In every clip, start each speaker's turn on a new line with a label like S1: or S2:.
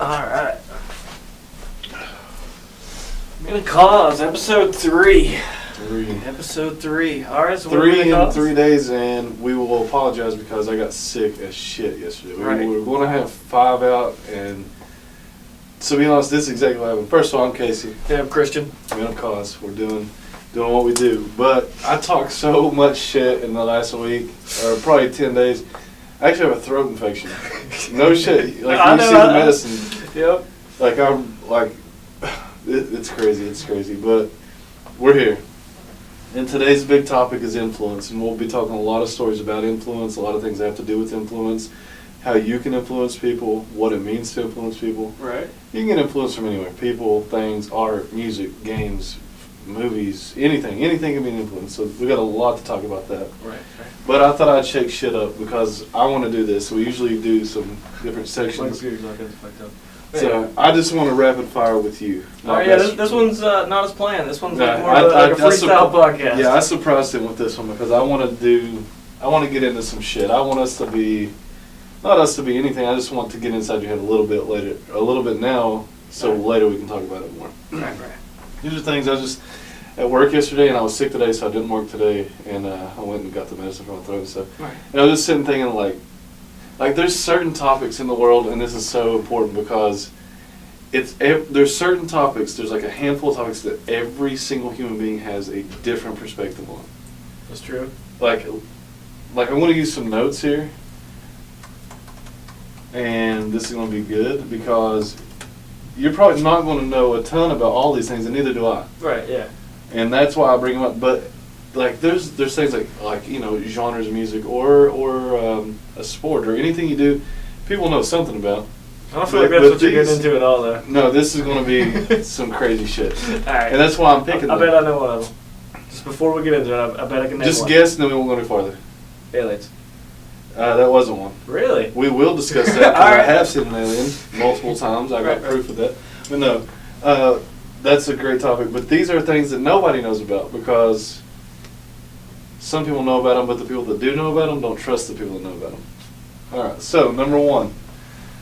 S1: Alright. I'm gonna cause episode 3. Episode 3. Alright, so
S2: 3 in 3 days, and we will apologize because I got sick as shit yesterday. We were going to have 5 out, and to be honest, this is exactly what happened. First of all, I'm Casey.
S1: Yeah, I'm Christian.
S2: We're gonna cause. We're doing what we do. But I talked so much shit in the last week, or probably 10 days. I actually have a throat infection. No shit. Like, you see the medicine.
S1: Yep.
S2: Like, I'm, like, it's crazy. It's crazy. But we're here. And today's big topic is influence. And we'll be talking a lot of stories about influence, a lot of things that have to do with influence, how you can influence people, what it means to influence people.
S1: Right.
S2: You can get influence from anywhere. People, things, art, music, games, movies, anything. Anything can be an influence. So we got a lot to talk about that.
S1: Right.
S2: But I thought I'd shake shit up because I want to do this. We usually do some different sections.
S1: My computer's not getting fucked up.
S2: So I just want to rapid fire with you.
S1: Oh yeah, this one's not as planned. This one's like more
S2: like
S1: a freestyle podcast.
S2: Yeah, I surprised him with this one because I want to get into some shit. I want us to be, not us to be anything. I just want to get inside your head a little bit now, so later we can talk about it more.
S1: Right.
S2: These are things I was just at work yesterday, and I was sick today, so I didn't work today, and I went and got the medicine for my throat and stuff.
S1: Right.
S2: And I was just sitting thinking like there's certain topics in the world, and this is so important because there's certain topics, there's like a handful of topics that every single human being has a different perspective on.
S1: That's true.
S2: Like I want to use some notes here, and this is going to be good because you're probably not going to know a ton about all these things, and neither do I.
S1: Right. Yeah.
S2: And that's why I bring them up. But like there's things like you know, genres of music or a sport or anything you do, people know something about.
S1: I don't feel like that's what you're getting into at all, though.
S2: No, this is going to be some crazy shit.
S1: All right.
S2: And that's why I'm picking
S1: I bet I know one of them. Just before we get into it, I bet I can name
S2: just
S1: one.
S2: guess, and then we won't go any farther.
S1: Aliens.
S2: That wasn't one.
S1: Really?
S2: We will discuss that because I have seen an alien multiple times. I got proof of that. But no, that's a great topic. But these are things that nobody knows about because some people know about them, but the people that do know about them don't trust the people that know about them. All right, so number one,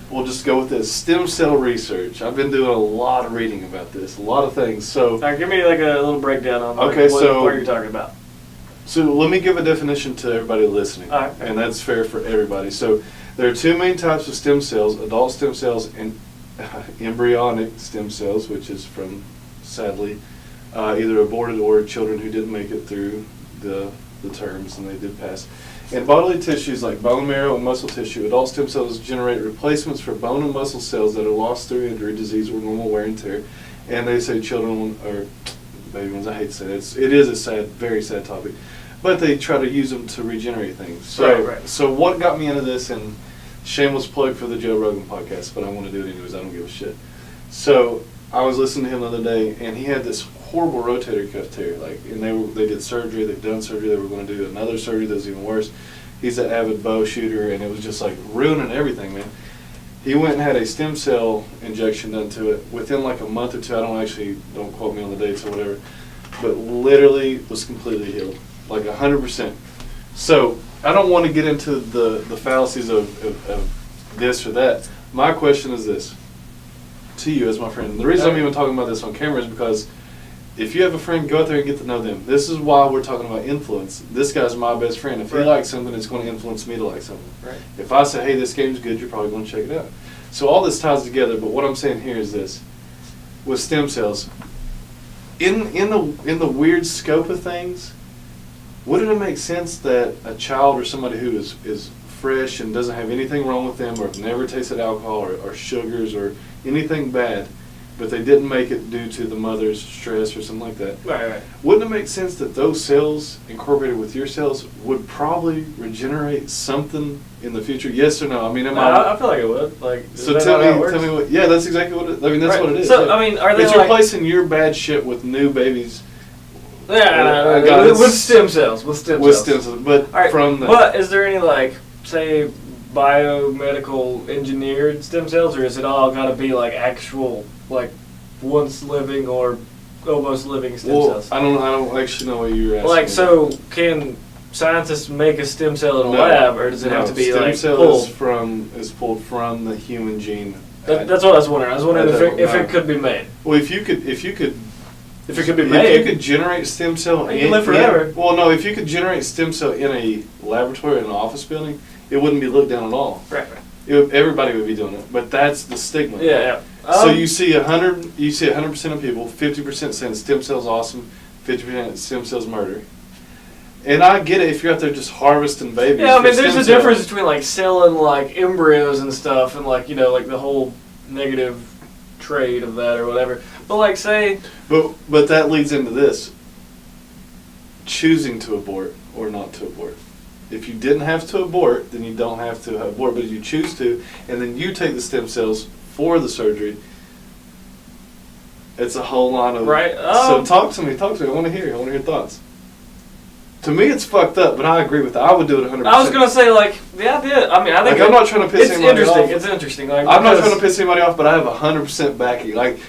S2: we'll just go with this. Stem cell research. I've been doing a lot of reading about this, a lot of things. So,
S1: all right, give me like a little breakdown on what you're talking about.
S2: So let me give a definition to everybody listening,
S1: all right.
S2: And that's fair for everybody. So there are two main types of stem cells, adult stem cells and embryonic stem cells, which is from, sadly, either aborted or children who didn't make it through the terms and they did pass. In bodily tissues like bone marrow and muscle tissue, adult stem cells generate replacements for bone and muscle cells that are lost through injury, disease, or normal wear and tear. And they say children or baby ones, I hate to say that. It is a sad, very sad topic. But they try to use them to regenerate things. So,
S1: right.
S2: So what got me into this, and shameless plug for the Joe Rogan podcast, but I want to do it anyways, I don't give a shit. So I was listening to him the other day, and he had this horrible rotator cuff tear, and they did surgery, they've done surgery, they were going to do another surgery that was even worse. He's an avid bow shooter, and it was just like ruining everything, man. He went and had a stem cell injection done to it within like a month or two. Don't quote me on the dates or whatever, but literally was completely healed, like 100%. So I don't want to get into the fallacies of this or that. My question is this to you as my friend. The reason I'm even talking about this on camera is because if you have a friend, go out there and get to know them. This is why we're talking about influence. This guy's my best friend. If he likes something, it's going to influence me to like something.
S1: Right.
S2: If I say, hey, this game's good, you're probably going to check it out. So all this ties together, but what I'm saying here is this. With stem cells, in the weird scope of things, wouldn't it make sense that a child or somebody who is fresh and doesn't have anything wrong with them or have never tasted alcohol or sugars or anything bad, but they didn't make it due to the mother's stress or something like that.
S1: Right.
S2: Wouldn't it make sense that those cells incorporated with your cells would probably regenerate something in the future? Yes or no? I mean,
S1: I feel like it would. Like,
S2: so tell me what. Yeah, that's exactly what it. I mean, that's what it is.
S1: So I mean, are they
S2: it's replacing your bad shit with new babies?
S1: Yeah, with stem cells. With stem cells.
S2: But from that.
S1: But is there any say biomedical engineered stem cells, or is it all got to be like actual once living or almost living stem cells?
S2: I don't actually know what you're asking.
S1: So can scientists make a stem cell in a
S2: No.
S1: lab, or does it have to be
S2: stem
S1: like
S2: cell
S1: pulled?
S2: is pulled from the human gene.
S1: That's what I was wondering. I was wondering if
S2: no.
S1: it could be made.
S2: Well, if it could be
S1: If it could be
S2: if
S1: made,
S2: you could generate stem cell,
S1: you can live forever.
S2: If you could generate stem cell in a laboratory in an office building, it wouldn't be looked down at all.
S1: right.
S2: Everybody would be doing it, but that's the stigma.
S1: Yeah.
S2: So you see 100% of people, 50% saying stem cells awesome, 50% stem cells murder. And I get it if you're out there just harvesting babies.
S1: Yeah, I mean,
S2: for
S1: there's
S2: stem
S1: a
S2: cells.
S1: difference between like selling like embryos and stuff, and like like the whole negative trade of that or whatever. But like, say,
S2: But that leads into this: choosing to abort or not to abort. If you didn't have to abort, then you don't have to abort. But if you choose to, and then you take the stem cells for the surgery, it's a whole lot of
S1: Right.
S2: So talk to me. I want to hear your thoughts. To me, it's fucked up, but I agree with that. I would do it 100%.
S1: I was gonna say like the idea. I mean, I think
S2: I'm not trying to piss anybody off.
S1: It's interesting. Like,
S2: I'm not
S1: because-
S2: trying to piss anybody off, but I have 100% backing. Like,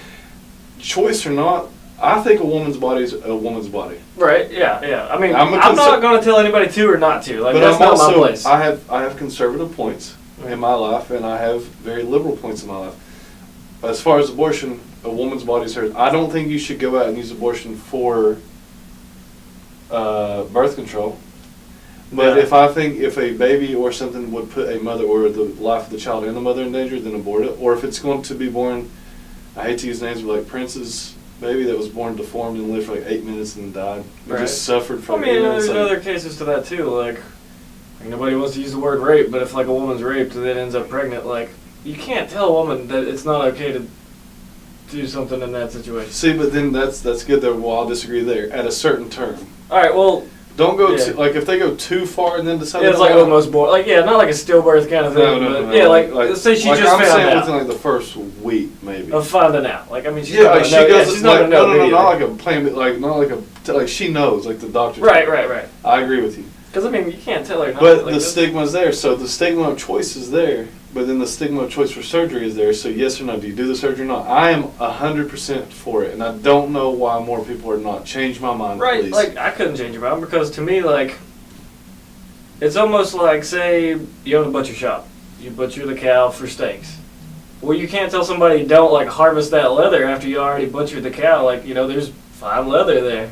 S2: choice or not, I think a woman's body is a woman's body.
S1: Right. Yeah. I mean,
S2: I'm
S1: I'm not gonna tell anybody to or not to. Like,
S2: But
S1: that's
S2: I'm
S1: not
S2: also,
S1: my place.
S2: I have conservative points in my life, and I have very liberal points in my life. As far as abortion, a woman's body is hers. I don't think you should go out and use abortion for birth control. But
S1: Yeah.
S2: if a baby or something would put a mother or the life of the child and the mother in danger, then abort it. Or if it's going to be born, I hate to use names, but like Prince's baby that was born deformed and lived for like 8 minutes and died. He
S1: Right.
S2: just suffered
S1: I
S2: from
S1: mean,
S2: it.
S1: there's other cases to that too. Like, nobody wants to use the word rape, but if like a woman's raped and then ends up pregnant, like, you can't tell a woman that it's not okay to do something in that situation.
S2: See, but then that's good though. Well, I'll disagree there. At a certain term.
S1: All right. Well.
S2: Don't go
S1: Yeah.
S2: like if they go too far and then decide.
S1: Yeah, it's like almost born. Like, yeah, not like a stillbirth kind of thing.
S2: No.
S1: Yeah, like let's say she
S2: like
S1: just
S2: I'm
S1: found
S2: saying
S1: out.
S2: within like the first week maybe.
S1: Of finding out. Like, I mean, she's
S2: Yeah,
S1: not
S2: like
S1: gonna
S2: she
S1: know. Yeah,
S2: goes
S1: she's not
S2: like
S1: gonna know.
S2: no,
S1: immediately.
S2: not like a plan, but like she knows, like the doctor.
S1: Right.
S2: I agree with you.
S1: Because I mean, you can't tell her. Not,
S2: But
S1: like,
S2: the
S1: this-
S2: stigma's there, so the stigma of choice is there. But then the stigma of choice for surgery is there. So yes or no, do you do the surgery or not? I am 100% for it, and I don't know why more people are not. Change my mind,
S1: Right,
S2: please.
S1: like I couldn't change your mind because to me, like, it's almost like say you own a butcher shop, you butcher the cow for steaks. Well, you can't tell somebody don't like harvest that leather after you already butchered the cow. Like, there's fine leather there.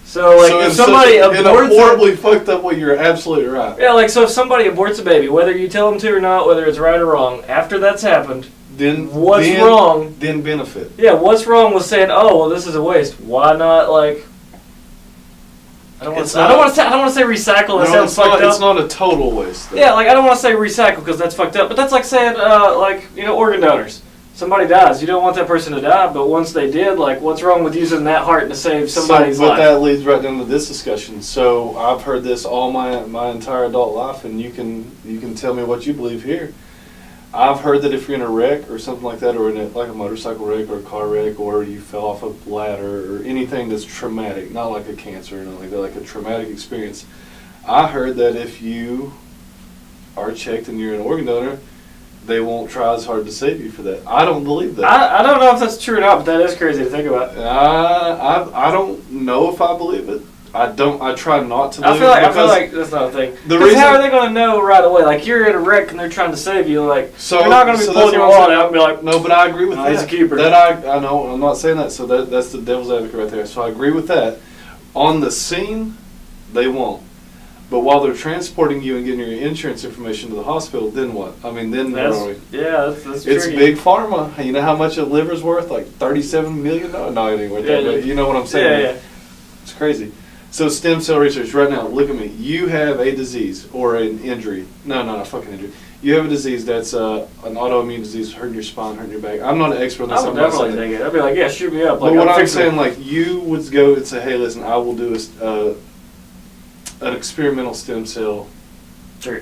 S1: So like if somebody
S2: in a
S1: aborts
S2: horribly fucked up way, you're absolutely right.
S1: yeah, like so if somebody aborts a baby, whether you tell them to or not, whether it's right or wrong, after that's happened,
S2: Then
S1: what's
S2: then-
S1: wrong?
S2: Then benefit.
S1: Yeah, what's wrong with saying, oh well, this is a waste? Why not like? I don't want to say recycle. That sounds fucked up.
S2: It's not a total waste. Though.
S1: Yeah, like I don't want to say recycle because that's fucked up. But that's like saying, organ donors. Somebody dies, you don't want that person to die, but once they did, like, what's wrong with using that heart to save somebody's
S2: But
S1: life?
S2: that leads right down to this discussion. So I've heard this all my entire adult life, and you can tell me what you believe here. I've heard that if you're in a wreck or something like that, or in like a motorcycle wreck or a car wreck, or you fell off a ladder or anything that's traumatic, not like a cancer or nothing like that, like a traumatic experience, I heard that if you are checked and you're an organ donor, they won't try as hard to save you for that. I don't believe that.
S1: I don't know if that's true or not, but that is crazy to think about.
S2: I don't know if I believe it. I try not to believe it.
S1: I feel like that's not a thing. Because how are they going to know right away? Like, you're in a wreck and they're trying to save you. Like, they're not going to be pulling your wallet out and be like,
S2: no, but I agree with that.
S1: He's a keeper.
S2: That I know. I'm not saying that. So that's the devil's advocate right there. So I agree with that. On the scene, they won't. But while they're transporting you and getting your insurance information to the hospital, then what? I mean, then
S1: that's
S2: it's
S1: tricky.
S2: big pharma. You know how much a liver's worth? Like $37 million? No, it ain't worth that. But you know what I'm saying?
S1: Yeah.
S2: It's crazy. So stem cell research right now. Look at me. You have a disease or an injury. No, fucking injury. You have a disease that's an autoimmune disease, hurting your spine, hurting your back. I'm not an expert on this.
S1: I would definitely take it. I'd be like, yeah, shoot me up. Like,
S2: But what I'm saying, like, you would go and say, hey, listen, I will do an experimental stem cell.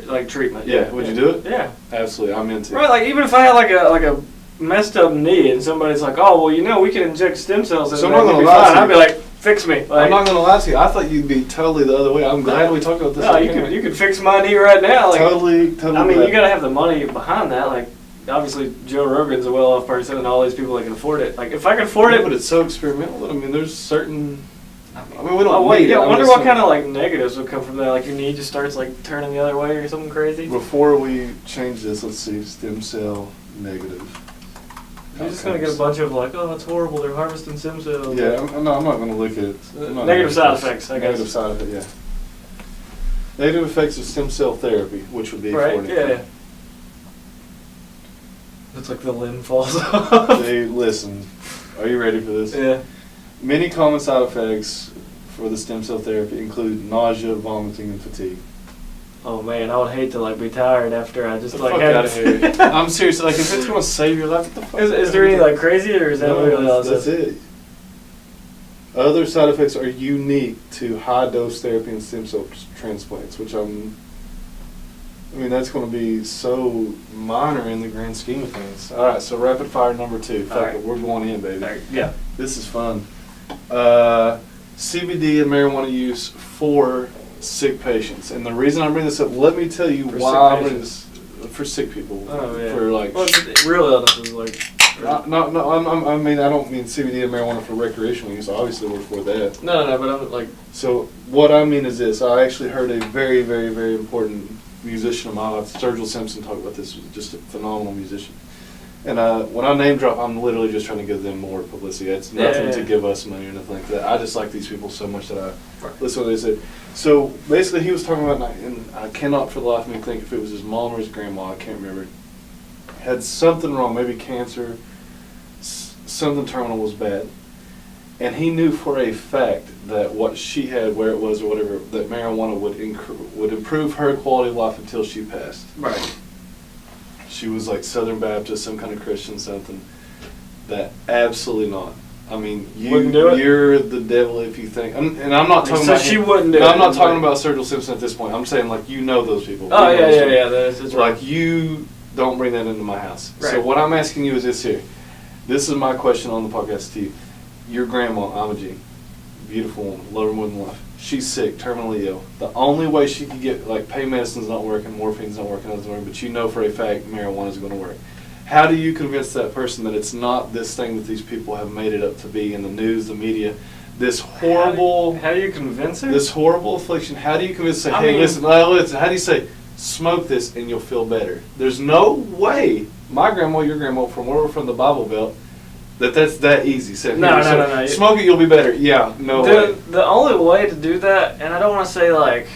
S1: Like treatment.
S2: Yeah, would you do it?
S1: Yeah.
S2: Absolutely, I'm into it.
S1: Right, like even if I had like a messed up knee and somebody's like, oh well, we can inject stem cells in
S2: So I'm
S1: there,
S2: not
S1: it'll
S2: gonna
S1: be
S2: lie
S1: fine.
S2: to you.
S1: I'd be like, fix me. Like,
S2: I'm not going to lie to you. I thought you'd be totally the other way. I'm glad we talked about this.
S1: No, you could fix my knee right now. Like,
S2: totally.
S1: I mean,
S2: glad.
S1: you gotta have the money behind that. Like, obviously Joe Rogan's a well-off person, and all these people that can afford it. Like, if I can afford
S2: Yeah,
S1: it,
S2: but it's so experimental. I mean, there's certain. I mean, we don't.
S1: Oh wait,
S2: need it.
S1: yeah. I
S2: I'm
S1: wonder
S2: just
S1: what
S2: saying-
S1: kind of like negatives would come from that. Like your knee just starts like turning the other way or something crazy.
S2: Before we change this, let's see, stem cell negative.
S1: You're just gonna get a bunch of like, oh, it's horrible. They're harvesting stem cells.
S2: Yeah, I'm not going to look at it. I'm not
S1: Negative
S2: gonna look
S1: side
S2: at
S1: effects, I guess.
S2: Negative side effect, yeah. Negative effects of stem cell therapy, which would be
S1: Right.
S2: for
S1: Yeah. Looks like the limb falls off.
S2: Hey, listen, are you ready for this?
S1: Yeah.
S2: Many common side effects for the stem cell therapy include nausea, vomiting, and fatigue.
S1: Oh man, I would hate to like be tired after I just
S2: Get the
S1: like
S2: fuck
S1: had.
S2: out of here. I'm serious. Like, if it's going to save your life, what the fuck?
S1: Is there any like crazy or is that
S2: No,
S1: really all
S2: that's it. Other side effects are unique to high dose therapy and stem cell transplants, which I mean, that's going to be so minor in the grand scheme of things. All right, so rapid fire number 2. Fuck
S1: All
S2: it,
S1: right.
S2: we're going in, baby.
S1: Alright, yeah.
S2: This is fun. CBD and marijuana use for sick patients, and the reason I bring this up, let me tell you
S1: For
S2: why
S1: sick
S2: I bring
S1: patients.
S2: this for sick people.
S1: Oh yeah.
S2: For like,
S1: well, real illnesses like.
S2: I mean, I don't mean CBD and marijuana for recreational use. Obviously, we're for that.
S1: No, but I'm like.
S2: So what I mean is this: I actually heard a very, very, very important musician of my life, Sturgill Simpson, talk about this. Just a phenomenal musician. And when I name drop, I'm literally just trying to give them more publicity. It's nothing to give us money or nothing like that. I just like these people so much that I listen to what they said. So basically, he was talking about, and I cannot for the life of me think if it was his mom or his grandma. I can't remember. Had something wrong, maybe cancer. Something terminal was bad. And he knew for a fact that what she had, where it was or whatever, that marijuana would improve her quality of life until she passed.
S1: Right.
S2: She was like Southern Baptist, some kind of Christian something. That absolutely not. I mean,
S1: Wouldn't do it?
S2: you're the devil if you think. And I'm not talking
S1: So
S2: about
S1: she
S2: him.
S1: wouldn't do
S2: No,
S1: it.
S2: I'm not talking about Sturgill Simpson at this point. I'm saying like you know those people.
S1: Oh
S2: You know
S1: yeah,
S2: those
S1: yeah,
S2: people.
S1: yeah. That's right.
S2: Like you don't bring that into my house. So
S1: Right.
S2: what I'm asking you is this here. This is my question on the podcast to you. Your grandma, Amaji, beautiful woman, love her more than life. She's sick, terminally ill. The only way she could get, like, pain medicine's not working, morphine's not working, nothing's working, but you know for a fact marijuana's going to work. How do you convince that person that it's not this thing that these people have made it up to be in the news, the media, this horrible,
S1: How do you convince her?
S2: this horrible affliction? How do you convince her,
S1: I
S2: hey,
S1: mean-
S2: listen, how do you say, smoke this and you'll feel better? There's no way, my grandma, your grandma, from where we're from the Bible Belt, that's that easy. Said,
S1: No,
S2: here,
S1: no,
S2: so
S1: no.
S2: smoke it, you'll be better. Yeah, no way.
S1: The only way to do that, and I don't want to say like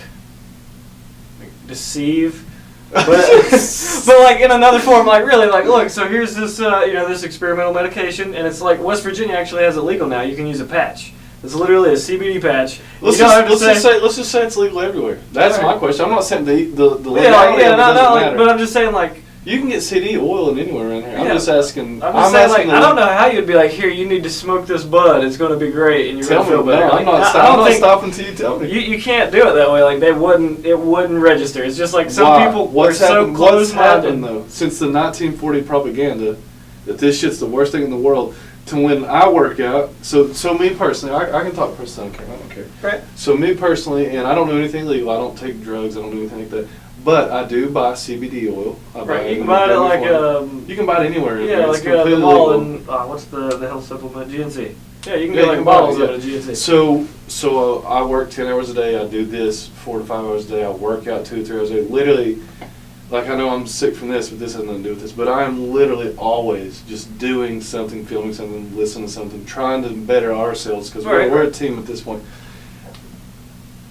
S1: deceive, but but like in another form, like really, like look. So here's this, this experimental medication, and it's like West Virginia actually has it legal now. You can use a patch. It's literally a CBD patch.
S2: Let's
S1: You don't have to
S2: just say it's legal everywhere. That's
S1: All right.
S2: my question. I'm not saying the
S1: Yeah,
S2: legality of it doesn't matter.
S1: but I'm just saying like.
S2: You can get CD oil in anywhere around here. I'm
S1: Yeah.
S2: just asking.
S1: I'm just saying, like,
S2: asking
S1: I don't know how you'd be like, here, you need to smoke this bud. It's going to be great, and you're
S2: Tell
S1: going to
S2: me,
S1: feel better.
S2: no, I'm
S1: Like,
S2: not,
S1: I don't
S2: I'm not
S1: think
S2: stopping until you tell me.
S1: you can't do it that way. Like it wouldn't register. It's just like some
S2: Why?
S1: people
S2: What's
S1: are so
S2: happened, what's happened
S1: close-minded.
S2: though since the 1940 propaganda that this shit's the worst thing in the world? To when I work out, so me personally, I can talk personally. I don't care.
S1: Right.
S2: So me personally, and I don't do anything legal. I don't take drugs. I don't do anything like that. But I do buy CBD oil. I buy
S1: Right.
S2: it
S1: You can
S2: in
S1: buy it at
S2: gummy
S1: like
S2: form. You can buy it anywhere.
S1: yeah,
S2: It's
S1: like the
S2: completely
S1: mall
S2: legal.
S1: and what's the health supplement GNC. Yeah, you can
S2: Yeah,
S1: get like
S2: you can buy it,
S1: bottles of
S2: yeah.
S1: it at GNC.
S2: So I work 10 hours a day. I do this 4 to 5 hours a day. I work out 2 to 3 hours a day. Literally, like I know I'm sick from this, but this has nothing to do with this. But I am literally always just doing something, filming something, listening to something, trying to better ourselves because
S1: Right.
S2: we're a team at this point.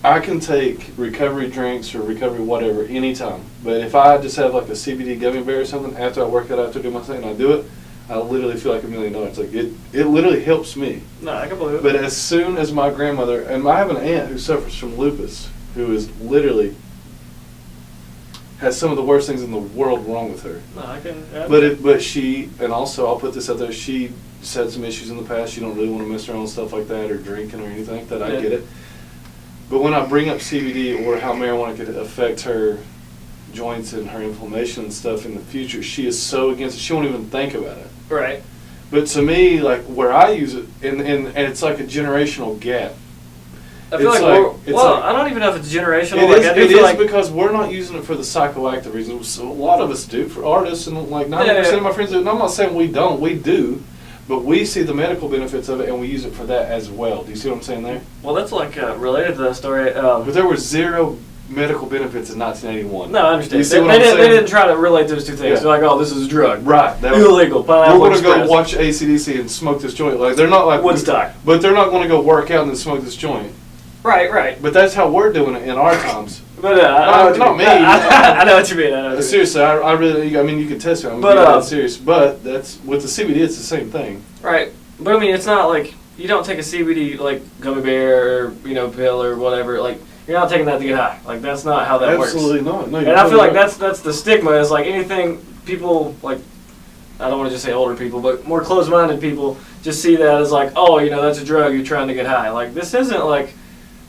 S2: I can take recovery drinks or recovery whatever anytime. But if I just have like a CBD gummy bear or something after I work out, after I do my thing, and I do it, I literally feel like $1 million. Like it literally helps me.
S1: No, I can believe it.
S2: But as soon as my grandmother, and I have an aunt who suffers from lupus, who is literally has some of the worst things in the world wrong with her.
S1: no, I can.
S2: But she, and also I'll put this out there, she had some issues in the past. She don't really want to mess around with stuff like that or drinking or anything like that. I
S1: Yeah.
S2: get it. But when I bring up CBD or how marijuana could affect her joints and her inflammation and stuff in the future, she is so against it. She won't even think about it.
S1: right.
S2: But to me, like where I use it, and it's like a generational gap.
S1: I feel
S2: It's
S1: like,
S2: like- it's
S1: well,
S2: like-
S1: I don't even know if it's generational.
S2: It
S1: like,
S2: is,
S1: I do
S2: it
S1: feel
S2: is
S1: like,
S2: because we're not using it for the psychoactive reasons. So a lot of us do, for artists, and like 90%
S1: Yeah.
S2: of my friends do. And I'm not saying we don't, we do. But we see the medical benefits of it, and we use it for that as well. Do you see what I'm saying there?
S1: Well, that's like related to that story.
S2: But there were zero medical benefits in 1981.
S1: No, I understand.
S2: You see what I'm
S1: they
S2: saying?
S1: didn't try to relate those two things.
S2: Yeah.
S1: They're like, oh, this is a drug.
S2: Right.
S1: Illegal.
S2: We're
S1: Pineapple
S2: going to go
S1: Express.
S2: watch AC/DC and smoke this joint. Like they're not like
S1: Woodstock.
S2: but they're not going to go work out and then smoke this joint.
S1: Right.
S2: But that's how we're doing it in our times.
S1: But I know what you
S2: not
S1: mean.
S2: me.
S1: I know what you mean.
S2: Seriously, I really. I mean, you can test it. I'm
S1: But,
S2: dead serious. But that's with the CBD. It's the same thing.
S1: Right. But I mean, it's not like you don't take a CBD like gummy bear or pill or whatever. Like you're not taking that to get high. Like that's not how that works.
S2: Absolutely not. No,
S1: And I feel like that's the stigma. Is like anything people like. I don't want to just say older people, but more closed-minded people just see that as like, oh, that's a drug. You're trying to get high. Like this isn't like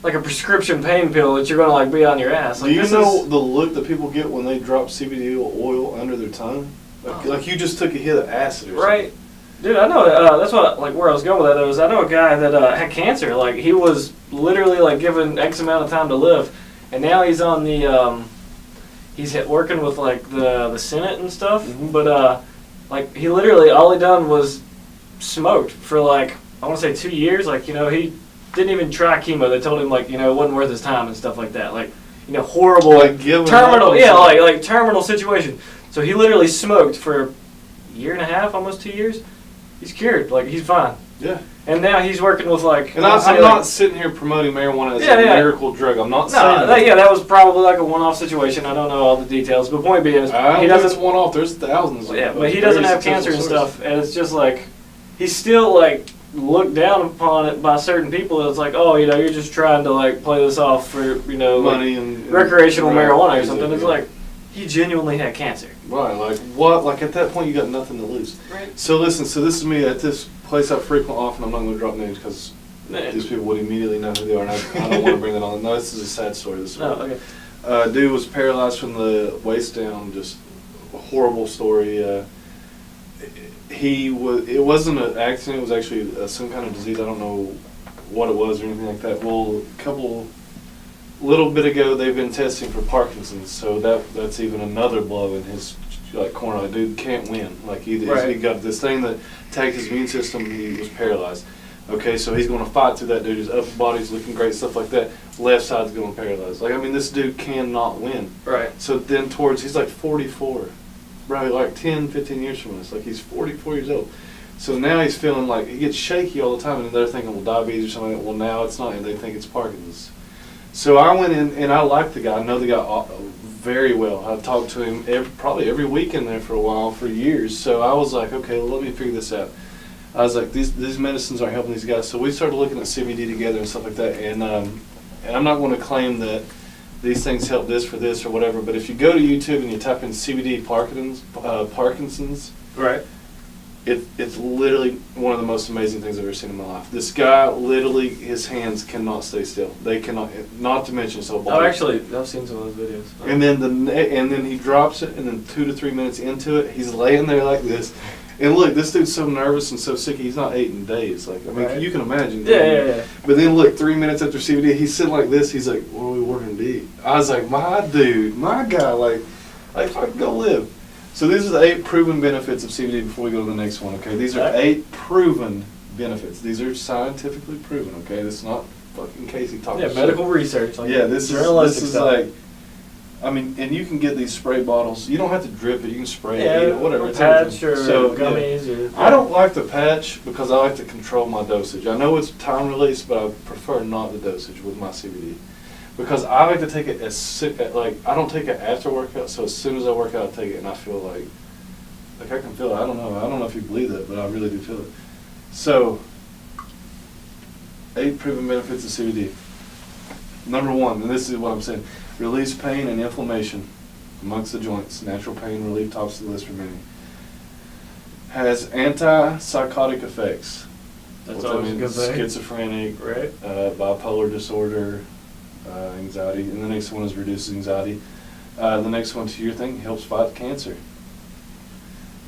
S1: a prescription pain pill that you're gonna like be on your ass. Like,
S2: do you know the look that people get when they drop CBD oil under their tongue? Like you just took a hit of acid or something.
S1: Right. Dude, I know that's what where I was going with that is I know a guy that had cancer. Like he was literally like given X amount of time to live, and now he's on the he's working with like the Senate and stuff.
S2: Mm-hmm.
S1: But like he literally all he done was smoked for like I want to say 2 years. Like he didn't even try chemo. They told him like it wasn't worth his time and stuff like that. Like horrible
S2: Like giving
S1: terminal
S2: up
S1: like terminal situation. So he literally smoked for a year and a half, almost 2 years. He's cured. Like he's fine.
S2: Yeah.
S1: And now he's working with like.
S2: And I'm not sitting here promoting marijuana as a miracle drug. I'm not saying that.
S1: That was probably like a one-off situation. I don't know all the details, but point being is
S2: he doesn't. It's one-off. There's thousands.
S1: Yeah, but he doesn't have cancer and stuff, and it's just like he's still like looked down upon it by certain people. It's like, oh, you're just trying to like play this off for
S2: money
S1: like,
S2: and
S1: recreational marijuana or
S2: exactly.
S1: something. It's like he genuinely had cancer.
S2: Right. Like what? Like at that point, you got nothing to lose.
S1: Right.
S2: So listen. So this is me at this place I frequent often. I'm not going to drop names because these people would immediately know who they are, and I don't want to bring that on. No, this is a sad story. This
S1: okay.
S2: Dude was paralyzed from the waist down. Just a horrible story. It wasn't an accident. It was actually some kind of disease. I don't know what it was or anything like that. Well, little bit ago, they've been testing for Parkinson's, so that's even another blow in his corner. Like, dude can't win. Like he got this thing that attacked his immune system. He was paralyzed. Okay, so he's going to fight through that, dude. His upper body's looking great, stuff like that. Left side's going paralyzed. Like, I mean, this dude cannot win.
S1: Right.
S2: So then he's like 44. Right, like 10, 15 years from us. Like, he's 44 years old. So now he's feeling like, he gets shaky all the time, and they're thinking, well, diabetes or something. Well, now it's not, and they think it's Parkinson's. So I went in, and I like the guy. I know the guy very well. I've talked to him probably every week in there for a while, for years. So I was like, okay, well, let me figure this out. I was like, these medicines aren't helping these guys. So we started looking at CBD together and stuff like that. And I'm not going to claim that these things help this for this or whatever, but if you go to YouTube and you type in CBD Parkinson's,
S1: right,
S2: it's literally one of the most amazing things I've ever seen in my life. This guy, literally, his hands cannot stay still. They cannot, not to mention his whole body.
S1: Oh, actually, I've seen some of those videos.
S2: And then he drops it, and then 2 to 3 minutes into it, he's laying there like this. And look, this dude's so nervous and so sick, he's not eating days. Like, I mean,
S1: right.
S2: You can imagine.
S1: Yeah.
S2: But then look, 3 minutes after CBD, he's sitting like this. He's like, "What are we ordering to eat?" I was like, "My dude, my guy, like fucking go live." So these are the 8 proven benefits of CBD. Before we go to the next one, okay? These are 8 proven benefits. These are scientifically proven. Okay, this is not fucking Casey talking.
S1: Yeah, medical research. Like
S2: this is
S1: stuff.
S2: like. I mean, and you can get these spray bottles. You don't have to drip it. You can spray it, eat it, whatever.
S1: Patch or gummies.
S2: Yeah. I don't like the patch because I like to control my dosage. I know it's time release, but I prefer not the dosage with my CBD because I like to take it I don't take it after workout. So as soon as I work out, I take it, and I feel like I can feel it. I don't know if you believe that, but I really do feel it. So 8 proven benefits of CBD. Number 1, and this is what I'm saying. Release pain and inflammation amongst the joints. Natural pain relief tops the list for many. Has antipsychotic effects.
S1: That's always a good thing.
S2: Schizophrenic,
S1: right?
S2: Bipolar disorder, anxiety. And the next one is reduces anxiety. The next one to your thing, helps fight cancer.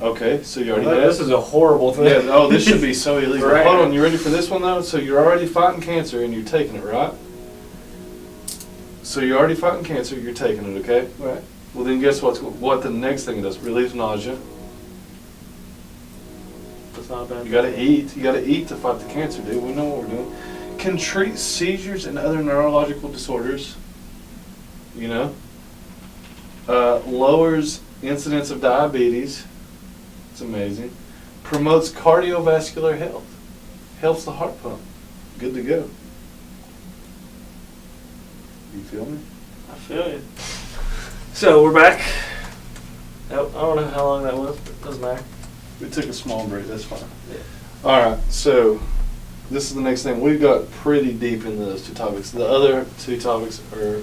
S2: Okay, so you already have.
S1: This is a horrible thing.
S2: Yeah, this should be so illegal.
S1: Right.
S2: Hold on, you ready for this one though? So you're already fighting cancer and you're taking it, right? So you're already fighting cancer, you're taking it, okay?
S1: Right.
S2: Well, then guess what the next thing it does? Relieves nausea.
S1: That's not a bad
S2: You gotta eat. You gotta eat to fight the cancer, dude. We know what we're doing. Can treat seizures and other neurological disorders. You know? Lowers incidence of diabetes. It's amazing. Promotes cardiovascular health. Helps the heart pump. Good to go. You feel me?
S1: I feel you. So we're back. I don't know how long that was, but it doesn't matter.
S2: We took a small break. That's fine.
S1: Yeah.
S2: All right. So this is the next thing. We got pretty deep into those two topics. The other two topics, or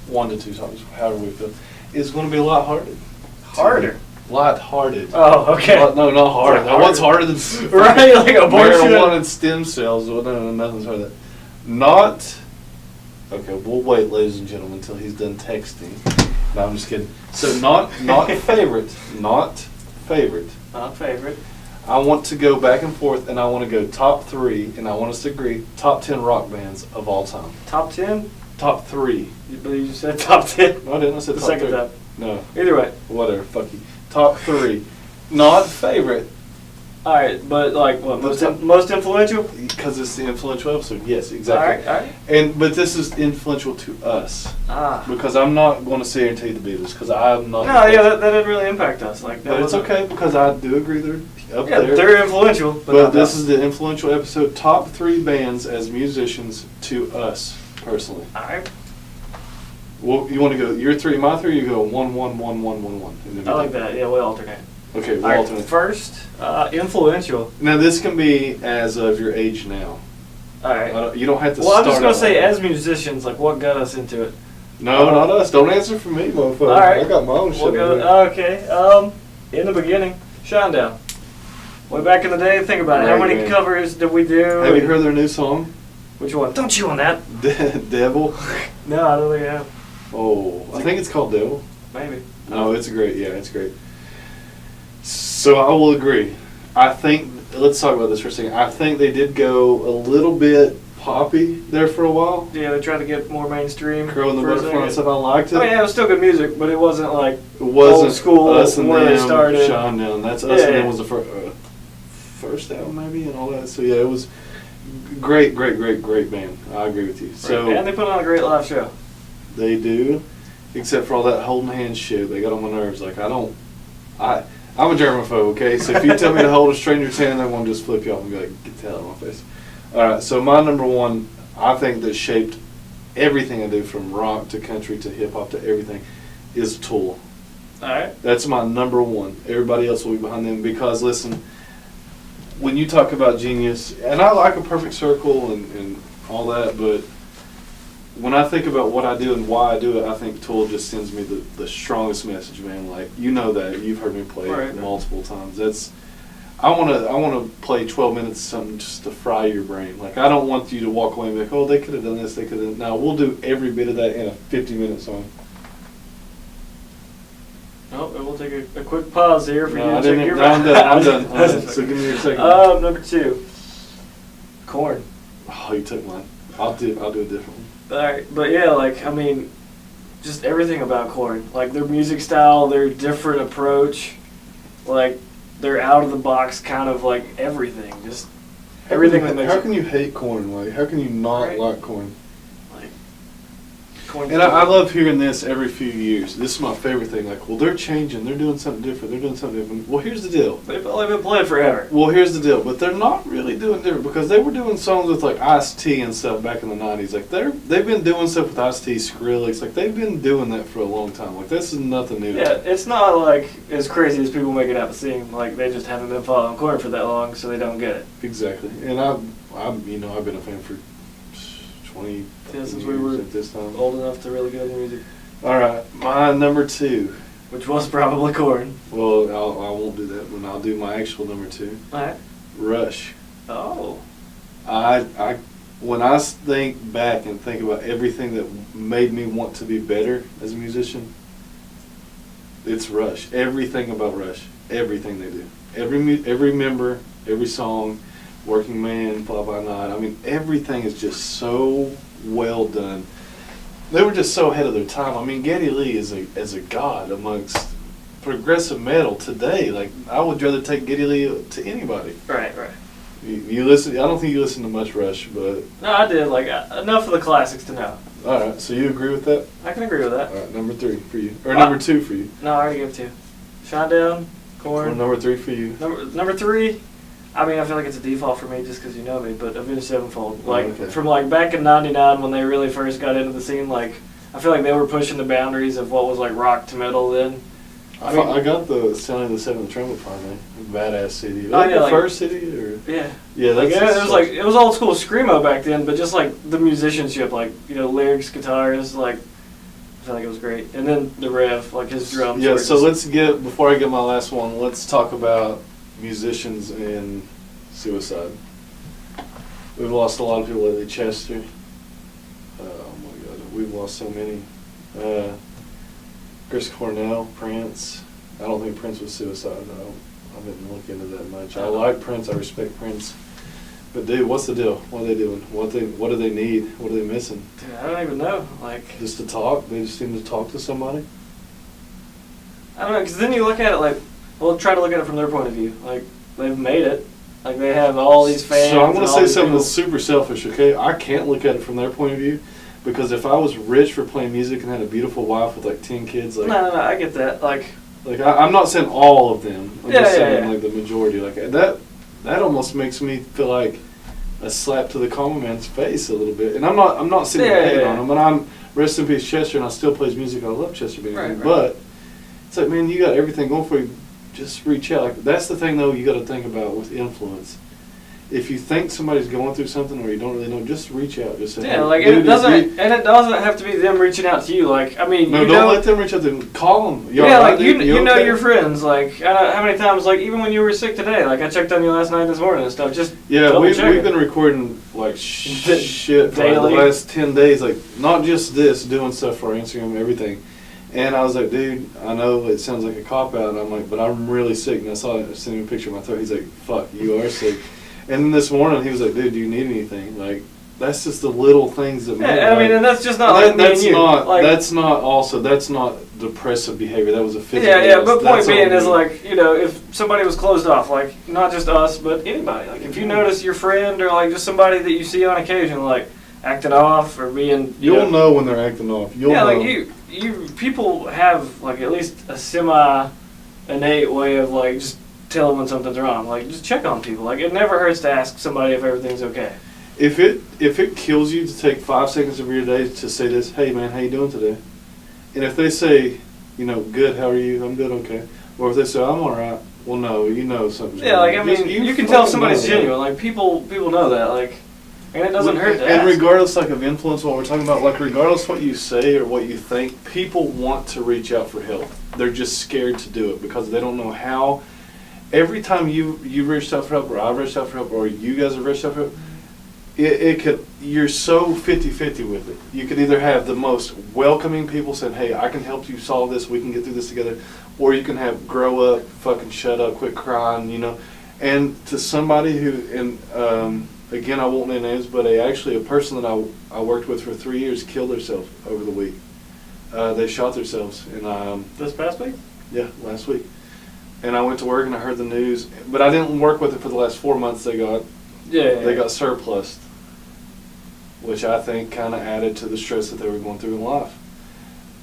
S2: 1 to 2 topics, however we feel, is going to be a lot harder.
S1: Harder?
S2: Light-hearted.
S1: Oh, okay.
S2: No, not harder.
S1: Harder.
S2: What's harder than
S1: Right, like abortion.
S2: marijuana and stem cells? Well, no, nothing's harder than that. Not. Okay, we'll wait, ladies and gentlemen, until he's done texting. No, I'm just kidding. So not favorite, not favorite.
S1: Not favorite.
S2: I want to go back and forth, and I want to go top 3, and I want us to agree top 10 rock bands of all time.
S1: Top 10?
S2: Top 3.
S1: But you said top 10.
S2: No, I didn't. I said
S1: The
S2: top
S1: second
S2: 3.
S1: time.
S2: No.
S1: Either way.
S2: Whatever. Fuck you. Top 3. Not favorite.
S1: All right, but like what? Most influential?
S2: Because it's the influential episode. Yes, exactly.
S1: All right.
S2: But this is influential to us.
S1: Ah.
S2: Because I'm not going to sit here and tell you the Beatles, because I'm not.
S1: No, yeah, that didn't really impact us. Like, that
S2: But it's
S1: wasn't-
S2: okay, because I do agree they're up
S1: Yeah,
S2: there.
S1: they're influential, but
S2: But
S1: not
S2: this
S1: us.
S2: is the influential episode. Top 3 bands as musicians to us personally.
S1: All right.
S2: Well, you want to go your 3, my 3. You go 1, 1, 1, 1, 1, 1. And then
S1: I
S2: we
S1: like
S2: do-
S1: that. Yeah, we alternate.
S2: Okay, we'll
S1: All right,
S2: alternate.
S1: first, influential.
S2: Now this can be as of your age now.
S1: All right.
S2: You don't have to.
S1: Well, I'm
S2: start
S1: just gonna
S2: out
S1: say,
S2: like
S1: as musicians, like, what got us into it?
S2: No, not us. Don't answer for me, motherfucker.
S1: All right.
S2: I got my own shit.
S1: We'll
S2: over there.
S1: go, okay. In the beginning, Shinedown. Way back in the day, think about it. How
S2: Right,
S1: many
S2: man.
S1: covers did we do?
S2: Have you heard their new song,
S1: Which one? Don't chew on that.
S2: Devil?
S1: No, I don't think I have.
S2: Oh, I think it's called Devil.
S1: Maybe.
S2: No, it's great. Yeah, it's great. So I will agree. I think, let's talk about this for a second. I think they did go a little bit poppy there for a while.
S1: Yeah, they tried to get more mainstream.
S2: Crow and the
S1: for a
S2: Butterfly and
S1: second.
S2: stuff. I liked it.
S1: I mean, yeah, it was still good music, but it wasn't like
S2: It wasn't
S1: old school
S2: Us and
S1: where they
S2: Them,
S1: started.
S2: Shinedown. That's Us
S1: Yeah,
S2: and Them
S1: yeah.
S2: was the first album maybe and all that. So yeah, it was great band. I agree with you. So
S1: and they put on a great live show.
S2: they do, except for all that holding hands shit. They got on my nerves. Like I'm a germaphobe. Okay, so if you tell me to hold a stranger's hand, I'm gonna just flip you off and be like, get the hell out of my face. All right. So my number 1, I think that shaped everything I do from rock to country to hip hop to everything, is Tool.
S1: All right.
S2: That's my number 1. Everybody else will be behind them because, listen, when you talk about genius, and I like A Perfect Circle and all that, but when I think about what I do and why I do it, I think Tool just sends me the strongest message, man. Like, you know that. You've heard me play
S1: Right.
S2: it multiple times. I want to play 12 minutes of something just to fry your brain. Like, I don't want you to walk away and be like, oh, they could have done this, they could have. No, we'll do every bit of that in a 50-minute song.
S1: Oh, we'll take a quick pause here for
S2: No,
S1: you
S2: I
S1: to check
S2: didn't.
S1: your
S2: No, I'm done. I'm done. So give me your second.
S1: Number 2. Corn.
S2: Oh, you took mine. I'll do a different one.
S1: Alright, but yeah, like, I mean, just everything about Korn. Like, their music style, their different approach, like, their out-of-the-box kind of, like, everything. Just everything that makes
S2: How can you hate Korn? Like, how can you not
S1: Right.
S2: like Korn?
S1: like, Korn.
S2: And I love hearing this every few years. This is my favorite thing. Like, well, they're changing. They're doing something different. They're doing something different. Well, here's the deal.
S1: They've only been playing forever.
S2: Well, here's the deal. But they're not really doing different because they were doing songs with, like, Ice-T and stuff back in the 90s. Like, they've been doing stuff with Ice-T, Skrillex. Like, they've been doing that for a long time. Like, this is nothing new. to
S1: Yeah,
S2: them.
S1: it's not, like, as crazy as people make it out to seem. Like, they just haven't been following Korn for that long, so they don't get it.
S2: Exactly. And I've been a fan for 20
S1: Yeah, since
S2: years
S1: we were
S2: at this time.
S1: old enough to really get into music.
S2: All right, my number 2.
S1: Which was probably Korn.
S2: Well, I won't do that one. I'll do my actual number 2.
S1: Alright.
S2: Rush.
S1: Oh.
S2: When I think back and think about everything that made me want to be better as a musician, it's Rush. Everything about Rush. Everything they do. Every member, every song, Working Man, Fly By Night. I mean, everything is just so well done. They were just so ahead of their time. I mean, Geddy Lee is a god amongst progressive metal today. Like, I would rather take Geddy Lee to anybody.
S1: Right.
S2: You listen. I don't think you listen to much Rush, but
S1: No, I did, like, enough of the classics to know.
S2: all right. So you agree with that?
S1: I can agree with that.
S2: All right, number 3 for you, or number 2 for you.
S1: No, I already gave 2. Shinedown,
S2: Or
S1: Korn.
S2: number 3 for you.
S1: Number 3, I mean, I feel like it's a default for me just because you know me, but Avenged Sevenfold.
S2: Oh,
S1: Like,
S2: okay.
S1: from, like, back in 99 when they really first got into the scene, like, I feel like they were pushing the boundaries of what was, like, rock to metal then.
S2: I got the Sound of the Seventh Trumpet finally. Badass CD. Was
S1: Oh,
S2: that
S1: yeah,
S2: the
S1: like-
S2: first CD or?
S1: Yeah.
S2: Yeah,
S1: Like,
S2: that's
S1: it was old school screamo back then, but just, like, the musicianship, like, you know, lyrics, guitars, like, I feel like it was great. And then the Rev, like, his drums.
S2: Yeah,
S1: were
S2: so
S1: just-
S2: let's get, before I get my last one, let's talk about musicians and suicide. We've lost a lot of people lately. Chester. Oh my God, we've lost so many. Chris Cornell, Prince. I don't think Prince was suicide. I didn't look into that much. I like Prince. I respect Prince. But dude, what's the deal? What are they doing? What do they need? What are they missing?
S1: Dude, I don't even know. Like,
S2: Just to talk? They just need to talk to somebody?
S1: I don't know, because then you look at it like, well, try to look at it from their point of view. Like, they've made it. Like, they have all these fans.
S2: So I'm going
S1: and
S2: to
S1: all
S2: say
S1: these
S2: something
S1: people.
S2: that's super selfish, okay? I can't look at it from their point of view because if I was rich for playing music and had a beautiful wife with like 10 kids, like
S1: No, I get that. Like,
S2: I'm not saying all of them. I'm
S1: Yeah,
S2: just
S1: yeah,
S2: saying
S1: yeah.
S2: like the majority. Like that almost makes me feel like a slap to the common man's face a little bit. And I'm not sitting
S1: Yeah,
S2: there hating
S1: yeah,
S2: on him. And I'm rest in peace Chester, and I still plays music. I love Chester Bennington,
S1: Right.
S2: but it's like, man, you got everything going for you. Just reach out. Like, that's the thing though you got to think about with influence. If you think somebody's going through something or you don't really know, just reach out. Just say,
S1: yeah,
S2: hey,
S1: like,
S2: dude,
S1: and it doesn't have to be them reaching out to you. Like, I mean,
S2: no,
S1: you
S2: don't
S1: know,
S2: let them reach out to them. Call them.
S1: yeah, like, you know
S2: okay?
S1: your friends. Like, I know how many times, like, even when you were sick today, like, I checked on you last night, this morning and stuff. Just
S2: Yeah,
S1: double
S2: we've
S1: check it.
S2: been recording like shit for like, the
S1: Daily.
S2: last 10 days. Like, not just this, doing stuff for our Instagram and everything. And I was like, dude, I know it sounds like a cop out. And I'm like, but I'm really sick. And I sent him a picture of my throat. He's like, fuck, you are sick. And then this morning he was like, dude, do you need anything? Like, that's just the little things that matter.
S1: Yeah, I mean, and that's just not like me and you. Like,
S2: that's not depressive behavior. That was a physical.
S1: yeah, but point
S2: that's
S1: being
S2: all
S1: is
S2: me.
S1: like, you know, if somebody was closed off, like, not just us, but anybody. Like, if you notice your friend or like just somebody that you see on occasion, like acting off or being,
S2: You'll know when they're acting off. You'll
S1: yeah,
S2: know.
S1: like you people have like at least a semi innate way of like just telling when something's wrong. Like, just check on people. Like, it never hurts to ask somebody if everything's okay.
S2: If it kills you to take 5 seconds of your day to say this, hey man, how you doing today? And if they say, you know, good, how are you? I'm good, okay. Or if they say, I'm alright, well no, you know something's
S1: Yeah,
S2: wrong.
S1: like, I mean,
S2: Just-
S1: you can tell
S2: fucking
S1: somebody's
S2: know that.
S1: genuine. Like, people know that. Like, and it doesn't hurt to
S2: And
S1: ask.
S2: regardless, like, of influence, what we're talking about, like, regardless what you say or what you think, people want to reach out for help. They're just scared to do it because they don't know how. Every time you reached out for help, or I've reached out for help, or you guys have reached out for help, you're so 50-50 with it. You could either have the most welcoming people saying, hey, I can help you solve this, we can get through this together, or you can have grow up, fucking shut up, quit crying, you know. And to somebody who, and again, I won't name names, but actually a person that I worked with for 3 years killed herself over the week. They shot themselves, and
S1: This past week?
S2: yeah, last week. And I went to work and I heard the news, but I didn't work with it for the last 4 months. They got surplused, which I think kind of added to the stress that they were going through in life.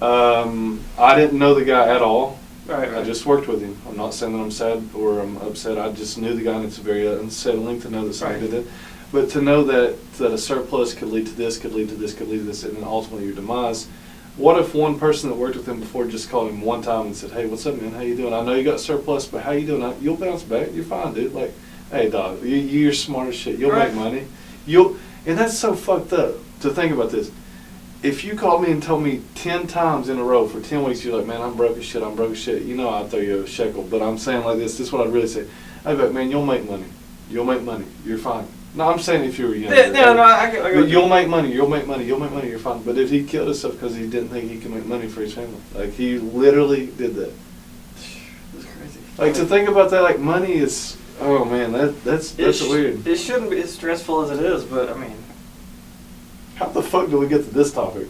S2: I didn't know the guy at all.
S1: Right.
S2: I just worked with him. I'm not saying that I'm sad or I'm upset. I just knew the guy, and it's very unsettling to know that somebody
S1: Right.
S2: did it. But to know that a surplus could lead to this, could lead to this, could lead to this, and then ultimately your demise. What if one person that worked with him before just called him one time and said, hey, what's up, man? How you doing? I know you got surplus, but how you doing? You'll bounce back. You're fine, dude. Like, hey, dog, you're smart as shit. You'll
S1: Right.
S2: make money. And that's so fucked up to think about this. If you called me and told me 10 times in a row for 10 weeks, you're like, man, I'm broke as shit, you know I'd throw you a shekel. But I'm saying like this is what I'd really say. I'd be like, man, you'll make money. You're fine. No, I'm saying if you were young.
S1: I get
S2: But you'll make money, you're fine. But if he killed himself because he didn't think he could make money for his family, like he literally did that.
S1: That's crazy.
S2: Like to think about that, like money is, oh man, that's weird.
S1: It shouldn't be as stressful as it is, but I mean,
S2: How the fuck do we get to this topic?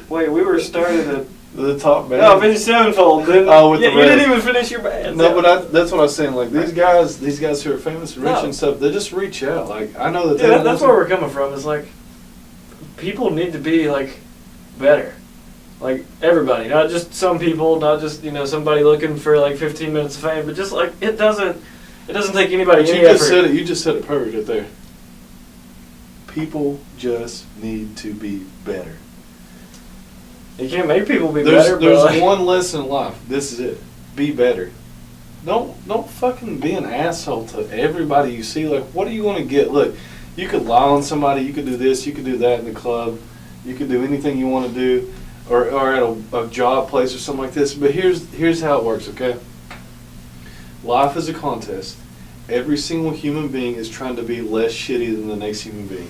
S1: wait, we were started at
S2: The top band.
S1: No, 57-fold. Then,
S2: Oh, with
S1: yeah,
S2: the
S1: you
S2: red.
S1: didn't even finish your band.
S2: No, but that's what I was saying. Like these guys who are famous and rich
S1: No.
S2: and stuff, they just reach out. Like I know that.
S1: Yeah, that's where we're coming from. Is like, people need to be like better. Like everybody, not just some people, not just somebody looking for like 15 minutes of fame, but just like it doesn't take anybody
S2: But
S1: any
S2: you just
S1: effort.
S2: said it. You just said it perfect right there. People just need to be better.
S1: You can't make people be
S2: There's
S1: better. But like,
S2: one lesson in life. This is it. Be better. Don't fucking be an asshole to everybody you see. Like, what do you want to get? Look, you could lie on somebody. You could do this. You could do that in the club. You could do anything you want to do, or at a job place or something like this. But here's how it works. Okay. Life is a contest. Every single human being is trying to be less shitty than the next human being.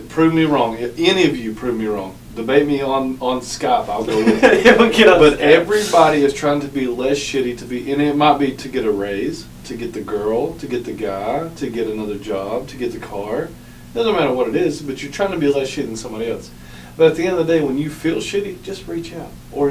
S2: Prove me wrong. If any of you prove me wrong, debate me on Skype. I'll go with it.
S1: Yeah, we'll get on
S2: But
S1: Skype.
S2: everybody is trying to be less shitty and it might be to get a raise, to get the girl, to get the guy, to get another job, to get the car. Doesn't matter what it is, but you're trying to be less shitty than somebody else. But at the end of the day, when you feel shitty, just reach out. Or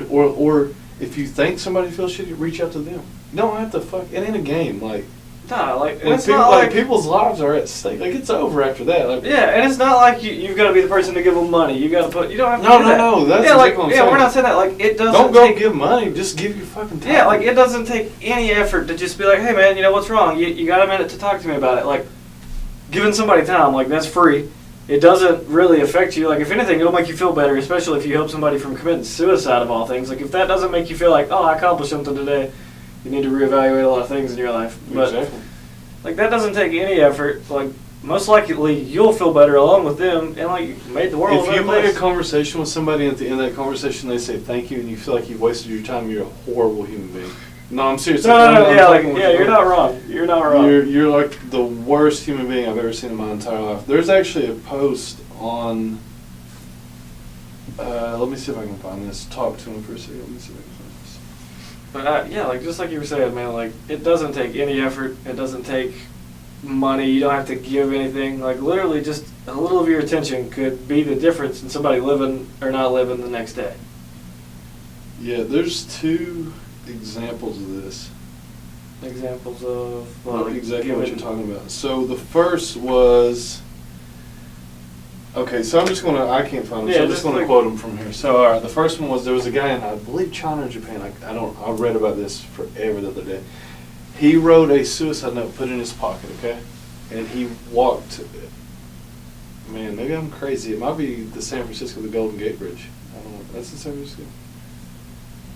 S2: if you think somebody feels shitty, reach out to them. You don't have to fuck. It ain't a game. Like.
S1: Nah, like
S2: When
S1: it's
S2: people,
S1: not like
S2: people's lives are at stake. Like it's over after that. Like,
S1: yeah, and it's not like you've got to be the person to give them money. You got to put. You don't have to.
S2: No,
S1: do
S2: no,
S1: that.
S2: no, that's
S1: yeah, like
S2: exactly what I'm
S1: yeah,
S2: saying.
S1: we're not saying that. Like it doesn't.
S2: don't go
S1: take,
S2: give money. Just give your fucking time.
S1: Yeah, like it doesn't take any effort to just be like, hey man, what's wrong? You got a minute to talk to me about it. Like giving somebody time, like that's free. It doesn't really affect you. Like if anything, it'll make you feel better, especially if you help somebody from committing suicide of all things. Like if that doesn't make you feel like, oh, I accomplished something today, you need to reevaluate a lot of things in your life. But
S2: Exactly.
S1: like that doesn't take any effort. Like most likely you'll feel better along with them, and like you made the world.
S2: If
S1: a
S2: you
S1: better
S2: make a
S1: place.
S2: conversation with somebody and at the end of that conversation they say thank you and you feel like you've wasted your time, you're a horrible human being. No, I'm serious.
S1: No,
S2: I'm
S1: yeah, like
S2: talking with
S1: yeah,
S2: you.
S1: you're not wrong. You're not wrong.
S2: You're like the worst human being I've ever seen in my entire life. There's actually a post on. Let me see if I can find this. Talk to him for a second. Let me see if I can find this.
S1: But yeah, like just like you were saying, man, like it doesn't take any effort. It doesn't take money. You don't have to give anything. Like literally, just a little of your attention could be the difference in somebody living or not living the next day.
S2: Yeah, there's two examples of this.
S1: Examples of
S2: Well,
S1: like,
S2: exactly what
S1: giving-
S2: you're talking about. So the first was. Okay, so I can't find him,
S1: Yeah,
S2: so I'm just
S1: just
S2: going to
S1: like-
S2: quote him from here. So, all right, the first one was there was a guy in, I believe, China or Japan. I read about this forever the other day. He wrote a suicide note, put it in his pocket, okay? And he walked. Man, maybe I'm crazy. It might be the San Francisco, the Golden Gate Bridge. I don't know. That's in San Francisco.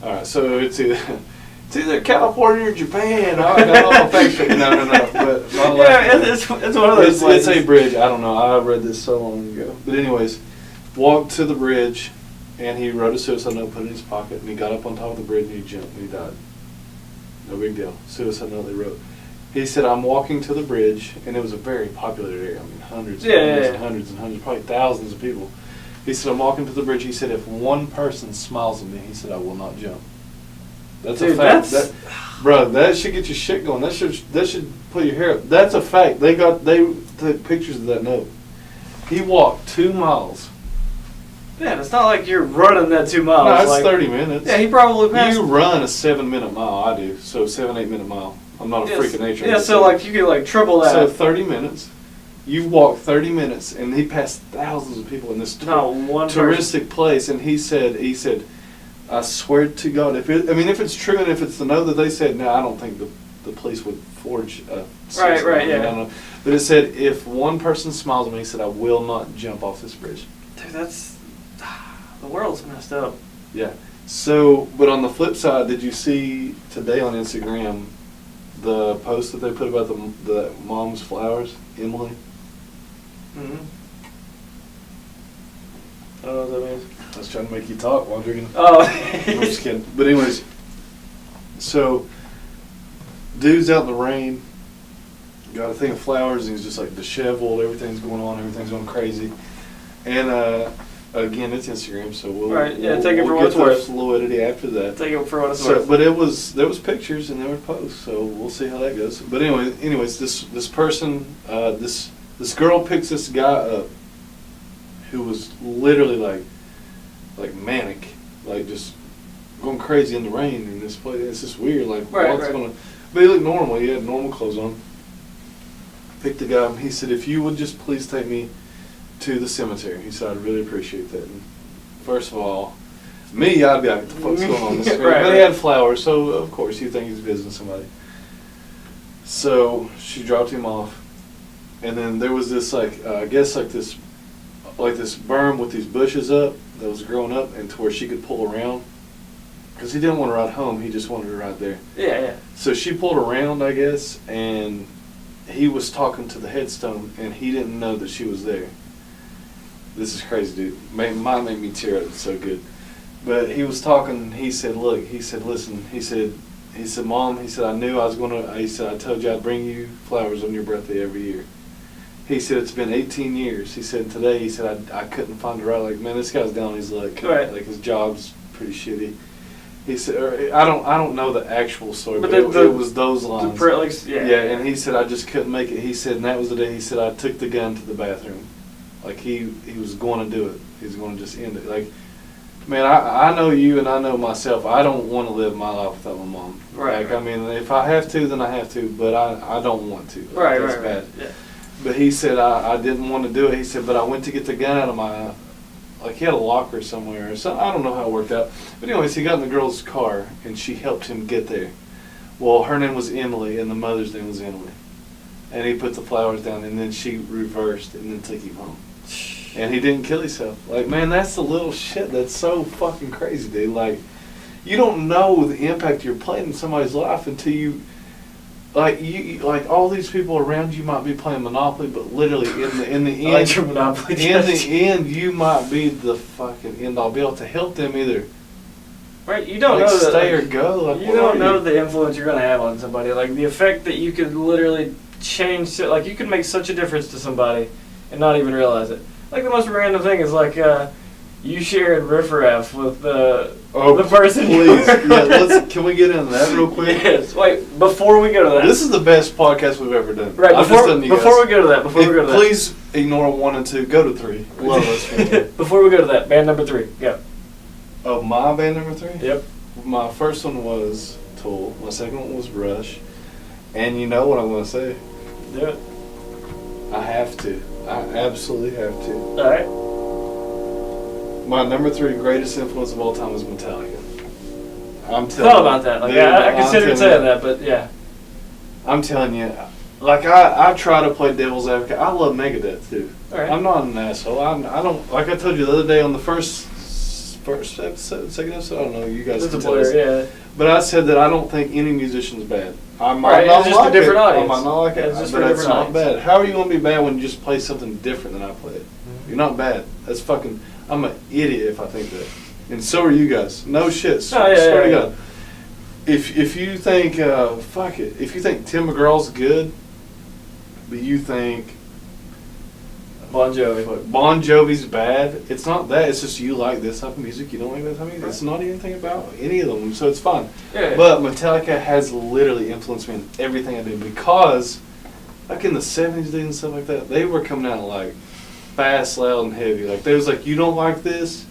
S2: All right, so it's either California or Japan. No, factually, no. But my
S1: Yeah, it's one of those
S2: it's
S1: places.
S2: a bridge. I don't know. I read this so long ago. But anyways, walked to the bridge, and he wrote a suicide note, put it in his pocket, and he got up on top of the bridge and he jumped and he died. No big deal. Suicide note they wrote. He said, I'm walking to the bridge, and it was a very popular area. I mean, hundreds and hundreds, probably thousands of people. He said, I'm walking to the bridge. He said, if one person smiles at me, he said, I will not jump. That's
S1: Dude,
S2: a fact.
S1: that's-
S2: Bro, that should get your shit going. That should put your hair up. That's a fact. They took pictures of that note. He walked 2 miles.
S1: Man, it's not like you're running that 2 miles.
S2: No, it's
S1: like,
S2: 30 minutes.
S1: Yeah, he probably passed.
S2: You run a 7-minute mile. I do. So 7-8 minute mile. I'm not a
S1: Yes.
S2: freak of nature.
S1: Yeah, so like you could like triple that.
S2: So 30 minutes. You walk 30 minutes, and he passed thousands of people in this
S1: Not one
S2: touristic place. And he said, I swear to God, if it's true and if it's the note that they said, no, I don't think the police would forge a suicide
S1: Right,
S2: note.
S1: yeah.
S2: I don't know. But it said, if one person smiles at me, he said, I will not jump off this bridge.
S1: Dude, that's the world's messed up.
S2: Yeah. So, but on the flip side, did you see today on Instagram the post that they put about the mom's flowers, Emily?
S1: Mm-hmm. I don't know what that means.
S2: I was trying to make you talk while drinking.
S1: Oh.
S2: I'm just kidding. But anyways, so dude's out in the rain, got a thing of flowers, and he's just like disheveled. Everything's going on. Everything's going crazy. And again, it's Instagram, so we'll
S1: Right, yeah,
S2: we'll,
S1: take it for
S2: we'll
S1: what
S2: get
S1: it's
S2: the
S1: worth.
S2: fluidity after that.
S1: Take it for what it's
S2: So,
S1: worth.
S2: but there was pictures and there were posts, so we'll see how that goes. But anyways, this person, this girl picks this guy up, who was literally like manic, like just going crazy in the rain in this place. It's just weird. Like,
S1: Right,
S2: what's
S1: right.
S2: gonna? But he looked normal. He had normal clothes on. Picked the guy up. He said, "If you would just please take me to the cemetery," he said, "I'd really appreciate that." And first of all, me, I'd be like, "What the fuck's going on?"
S1: Right,
S2: But he
S1: right.
S2: had flowers, so of course you think he's visiting somebody. So she dropped him off, and then there was this I guess this berm with these bushes up that was growing up, and to where she could pull around, because he didn't want to ride home. He just wanted to ride there.
S1: Yeah, yeah.
S2: So she pulled around, I guess, and he was talking to the headstone, and he didn't know that she was there. This is crazy, dude. Mine made me tear up. It's so good. But he was talking. He said, "Look," he said, "Listen," he said, "Mom," he said, "I knew I was gonna." He said, "I told you I'd bring you flowers on your birthday every year." He said, "It's been 18 years." He said, "Today," he said, I couldn't find it right. Like, man, this guy's down on his luck.
S1: Right.
S2: Like, his job's pretty shitty. He said, I don't know the actual story,
S1: But
S2: but
S1: the-
S2: it was those lines.
S1: Yeah.
S2: Yeah, and he said, "I just couldn't make it." He said, and that was the day he said, "I took the gun to the bathroom." Like, he was going to do it. He was going to just end it. Like, man, I know you and I know myself. I don't want to live my life without my mom.
S1: Right,
S2: Like,
S1: right.
S2: I mean, if I have to, then I have to, but I don't want to. Like,
S1: Right,
S2: that's
S1: right,
S2: bad.
S1: right. Yeah.
S2: But he said, I didn't want to do it. He said, but I went to get the gun out of my, like, he had a locker somewhere or something. I don't know how it worked out. But anyways, he got in the girl's car, and she helped him get there. Well, her name was Emily, and the mother's name was Emily. And he put the flowers down, and then she reversed and then took him home. And he didn't kill himself. Like, man, that's the little shit that's so fucking crazy, dude. Like, you don't know the impact you're playing in somebody's life until you, like all these people around you might be playing Monopoly, but literally in the
S1: I
S2: end,
S1: like your Monopoly.
S2: in the end, you might be the fucking end all be able to help them either.
S1: Right, you don't
S2: Like,
S1: know that.
S2: stay
S1: like,
S2: or go. Like,
S1: you
S2: where
S1: don't
S2: are
S1: know
S2: you?
S1: the influence you're gonna have on somebody. Like the effect that you could literally change. Like you could make such a difference to somebody and not even realize it. Like the most random thing is like you shared riffraff with the person. you
S2: Please,
S1: were with.
S2: can we get into that real quick?
S1: Yes. Wait, before we go to that.
S2: This is the best podcast we've ever done.
S1: right.
S2: I'm just
S1: Before,
S2: telling you
S1: before
S2: guys.
S1: we go to that. Before we go to that.
S2: Please ignore 1 and 2. Go to 3. Love us. Man.
S1: Before we go to that, band number 3. Go.
S2: Oh, my band number 3?
S1: Yep.
S2: My first one was Tool. My second one was Rush. And you know what I'm going to say?
S1: Do it.
S2: I have to. I absolutely have to.
S1: All right.
S2: My number 3 greatest influence of all time is Metallica. I'm telling
S1: Thought about that. Like
S2: dude,
S1: I
S2: I'm
S1: considered
S2: telling
S1: saying
S2: you.
S1: that, but yeah.
S2: I'm telling you. Like, I try to play devil's advocate. I love Megadeth, too.
S1: All right.
S2: I'm not an asshole. I don't, like I told you the other day on the first episode, second episode, I don't know, you guys
S1: It's a
S2: can tell us.
S1: player, yeah.
S2: But I said that I don't think any musician's bad. I might
S1: Right,
S2: not
S1: it's just a
S2: like
S1: different
S2: it.
S1: audience.
S2: I might not like it,
S1: It's just
S2: but
S1: for
S2: it's
S1: different
S2: not
S1: audience.
S2: bad. How are you going to be bad when you just play something different than I play it? You're not bad. That's fucking, I'm an idiot if I think that. And so are you guys. No shit.
S1: Oh, yeah,
S2: Swear to
S1: yeah,
S2: God. If you think, fuck it, if you think Tim McGraw's good, but you think
S1: Bon Jovi.
S2: Look, Bon Jovi's bad. It's not that. It's just you like this type of music. You don't like that type of music. It's not anything about any of them. So it's fine.
S1: Yeah.
S2: But Metallica has literally influenced me in everything I do because, like in the 70s, dude, and stuff like that, they were coming out like fast, loud, and heavy. Like they was like, you don't like this?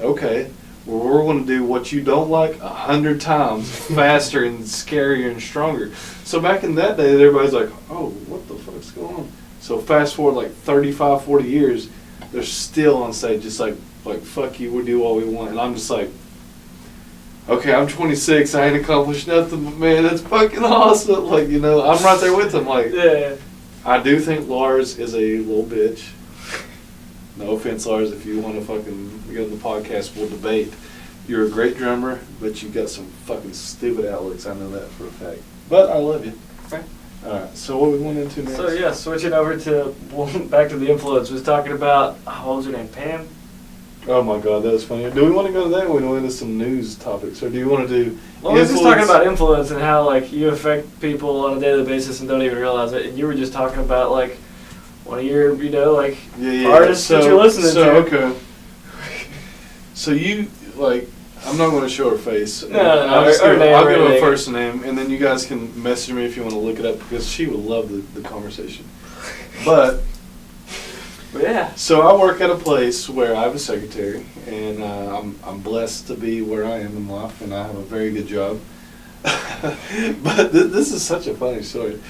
S2: Okay. Well, we're going to do what you don't like 100 times faster and scarier and stronger. So back in that day, everybody's like, oh, what the fuck's going on? So fast forward like 35, 40 years, they're still on stage just like fuck you, we'll do what we want. And I'm just like, okay, I'm 26, I ain't accomplished nothing, but man, that's fucking awesome. Like, you know, I'm right there with them. Like,
S1: Yeah.
S2: I do think Lars is a little bitch. No offense, Lars, if you want to fucking go to the podcast, we'll debate. You're a great drummer, but you got some fucking stupid outlooks. I know that for a fact. But I love you.
S1: Right.
S2: Alright, so what we went into next?
S1: So yeah, switching over to back to the influence, was talking about what was her name, Pam?
S2: Oh my god, that was funny. Do we want to go to that or we want to go into some news topics? Or do you want to do
S1: Well, we were just talking about influence and how like you affect people on a daily basis and don't even realize it. And you were just talking about like one of your, like artists that you're listening to.
S2: Okay. So you, like, I'm not going to show her face.
S1: No,
S2: I'll
S1: her name
S2: I'll
S1: or
S2: give her a
S1: anything.
S2: first name, and then you guys can message me if you want to look it up because she would love the conversation. But
S1: But yeah.
S2: So I work at a place where I have a secretary, and I'm blessed to be where I am in life, and I have a very good job. But this is such a funny story.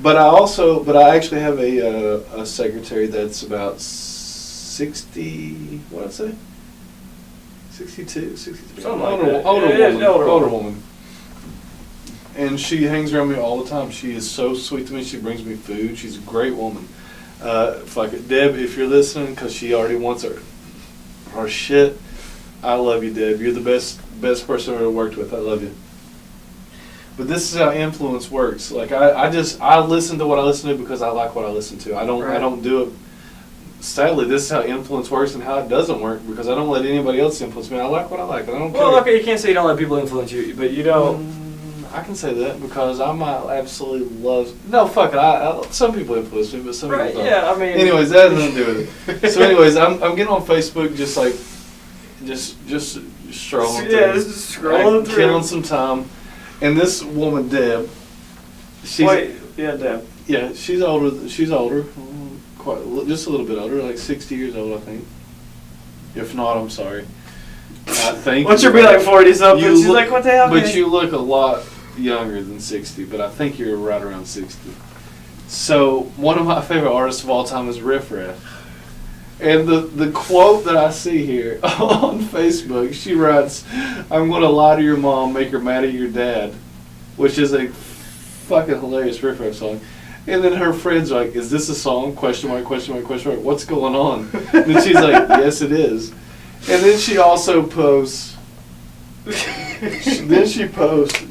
S2: But I actually have a secretary that's about 60. What did I say? 62, 63.
S1: Something like
S2: older,
S1: that.
S2: older woman. And she hangs around me all the time. She is so sweet to me. She brings me food. She's a great woman. Deb, if you're listening, because she already wants our shit, I love you, Deb. You're the best person I've ever worked with. I love you. But this is how influence works. Like I listen to what I listen to because I like what I listen to. I don't do it. Sadly, this is how influence works and how it doesn't work because I don't let anybody else influence me. I like what I like, and I don't care.
S1: Well, okay, you can't say you don't let people influence you, but you don't.
S2: I can say that because I might absolutely love. No, fuck it. Some people influence me, but some people don't.
S1: Yeah, I mean.
S2: Anyways, that has nothing to do with it. So, anyways, I'm getting on Facebook, just strolling through.
S1: Yeah, just scrolling through,
S2: killing some time, and this woman Deb.
S1: Deb.
S2: Yeah, she's older. She's older, just a little bit older, like 60 years old, I think. If not, I'm sorry. I think.
S1: Once you'll be like 40 something, she's like, what the hell?
S2: But you look a lot younger than 60, but I think you're right around 60. So one of my favorite artists of all time is Riff Raff. And the quote that I see here on Facebook, she writes, "I'm going to lie to your mom, make her mad at your dad," which is a fucking hilarious Riff Raff song. And then her friends are like, "Is this a song? Question mark, question mark, question mark. What's going on?" And then she's like, "Yes, it is." And then she also posts,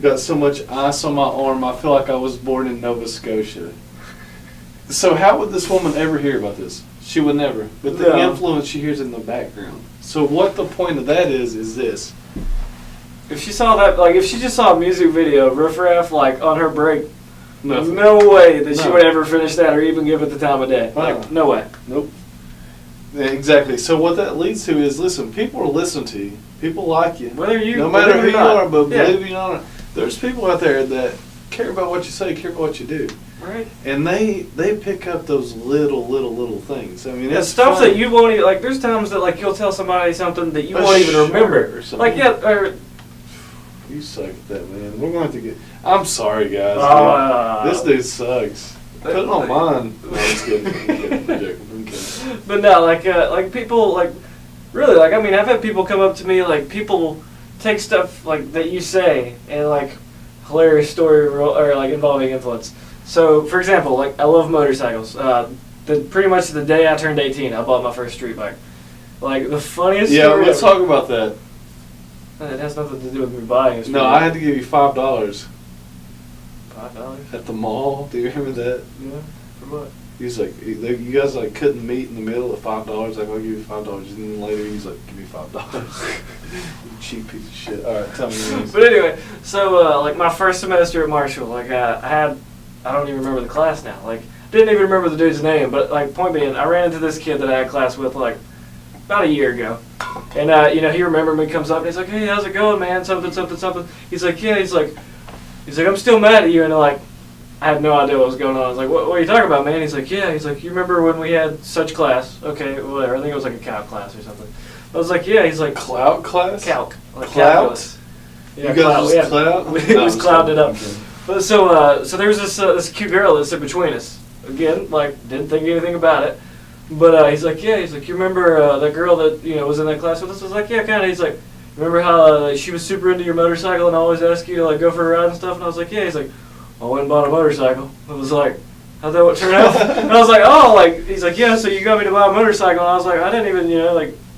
S2: got so much ice on my arm, I feel like I was born in Nova Scotia. So how would this woman ever hear about this? She would never. But the influence she hears in the background. So what the point of that is this.
S1: If she saw that, like if she just saw a music video of Riff Raff, like on her break,
S2: Nothing.
S1: no way that she would ever finish that or even give it the time of day. Like, no way.
S2: Nope. Exactly. So what that leads to is, listen, people will listen to you. People like you.
S1: Whether you,
S2: no matter who you are, but
S1: yeah.
S2: believe it or not, there's people out there that care about what you say, care about what you do.
S1: Right.
S2: And they pick up those little things. I mean,
S1: it's stuff that you won't even, like, there's times that, like, you'll tell somebody something that you won't even remember. Like,
S2: you suck at that, man. We're going to get... I'm sorry, guys. This dude sucks. Put it on mine. No, I'm just kidding. I'm joking.
S1: But no, like people, like, really, like, I mean, I've had people come up to me, like, people take stuff, like, that you say and, like, hilarious story or, like, involving influence. So, for example, like, I love motorcycles. Pretty much the day I turned 18, I bought my first street bike. Like, the funniest story...
S2: Yeah, let's talk about that.
S1: It has nothing to do with me buying it.
S2: No, I had to give you $5.
S1: $5?
S2: At the mall. Do you remember that?
S1: Yeah. For what?
S2: He's like, you guys like couldn't meet in the middle at $5. Like, I'll give you $5. And then later he's like, give me $5. You cheap piece of shit. All right, tell me.
S1: But anyway, so like my first semester at Marshall, like I don't even remember the class now. Like, didn't even remember the dude's name. But like, point being, I ran into this kid that I had class with like about a year ago, and he remembered me. Comes up and he's like, "Hey, how's it going, man? Something, something, something." He's like, "Yeah." He's like, "I'm still mad at you," and like. I had no idea what was going on. I was like, what are you talking about, man? He's like, yeah. He's like, you remember when we had such class? Okay, whatever. I think it was like a calc class or something. I was like, yeah. He's like,
S2: clout class?
S1: Calc.
S2: Like
S1: clout?
S2: Yeah, you guys was clout?
S1: We was clouded up. But so there was this cute girl that sit between us. Again, like, didn't think anything about it. But he's like, yeah. He's like, you remember that girl that, was in that class with us? I was like, yeah, kind of. He's like, remember how she was super into your motorcycle and always asked you to, like, go for a ride and stuff? And I was like, yeah. He's like, I went and bought a motorcycle. I was like, how'd that turn out? And I was like, oh, like, he's like, yeah, so you got me to buy a motorcycle. And I was like, I didn't even,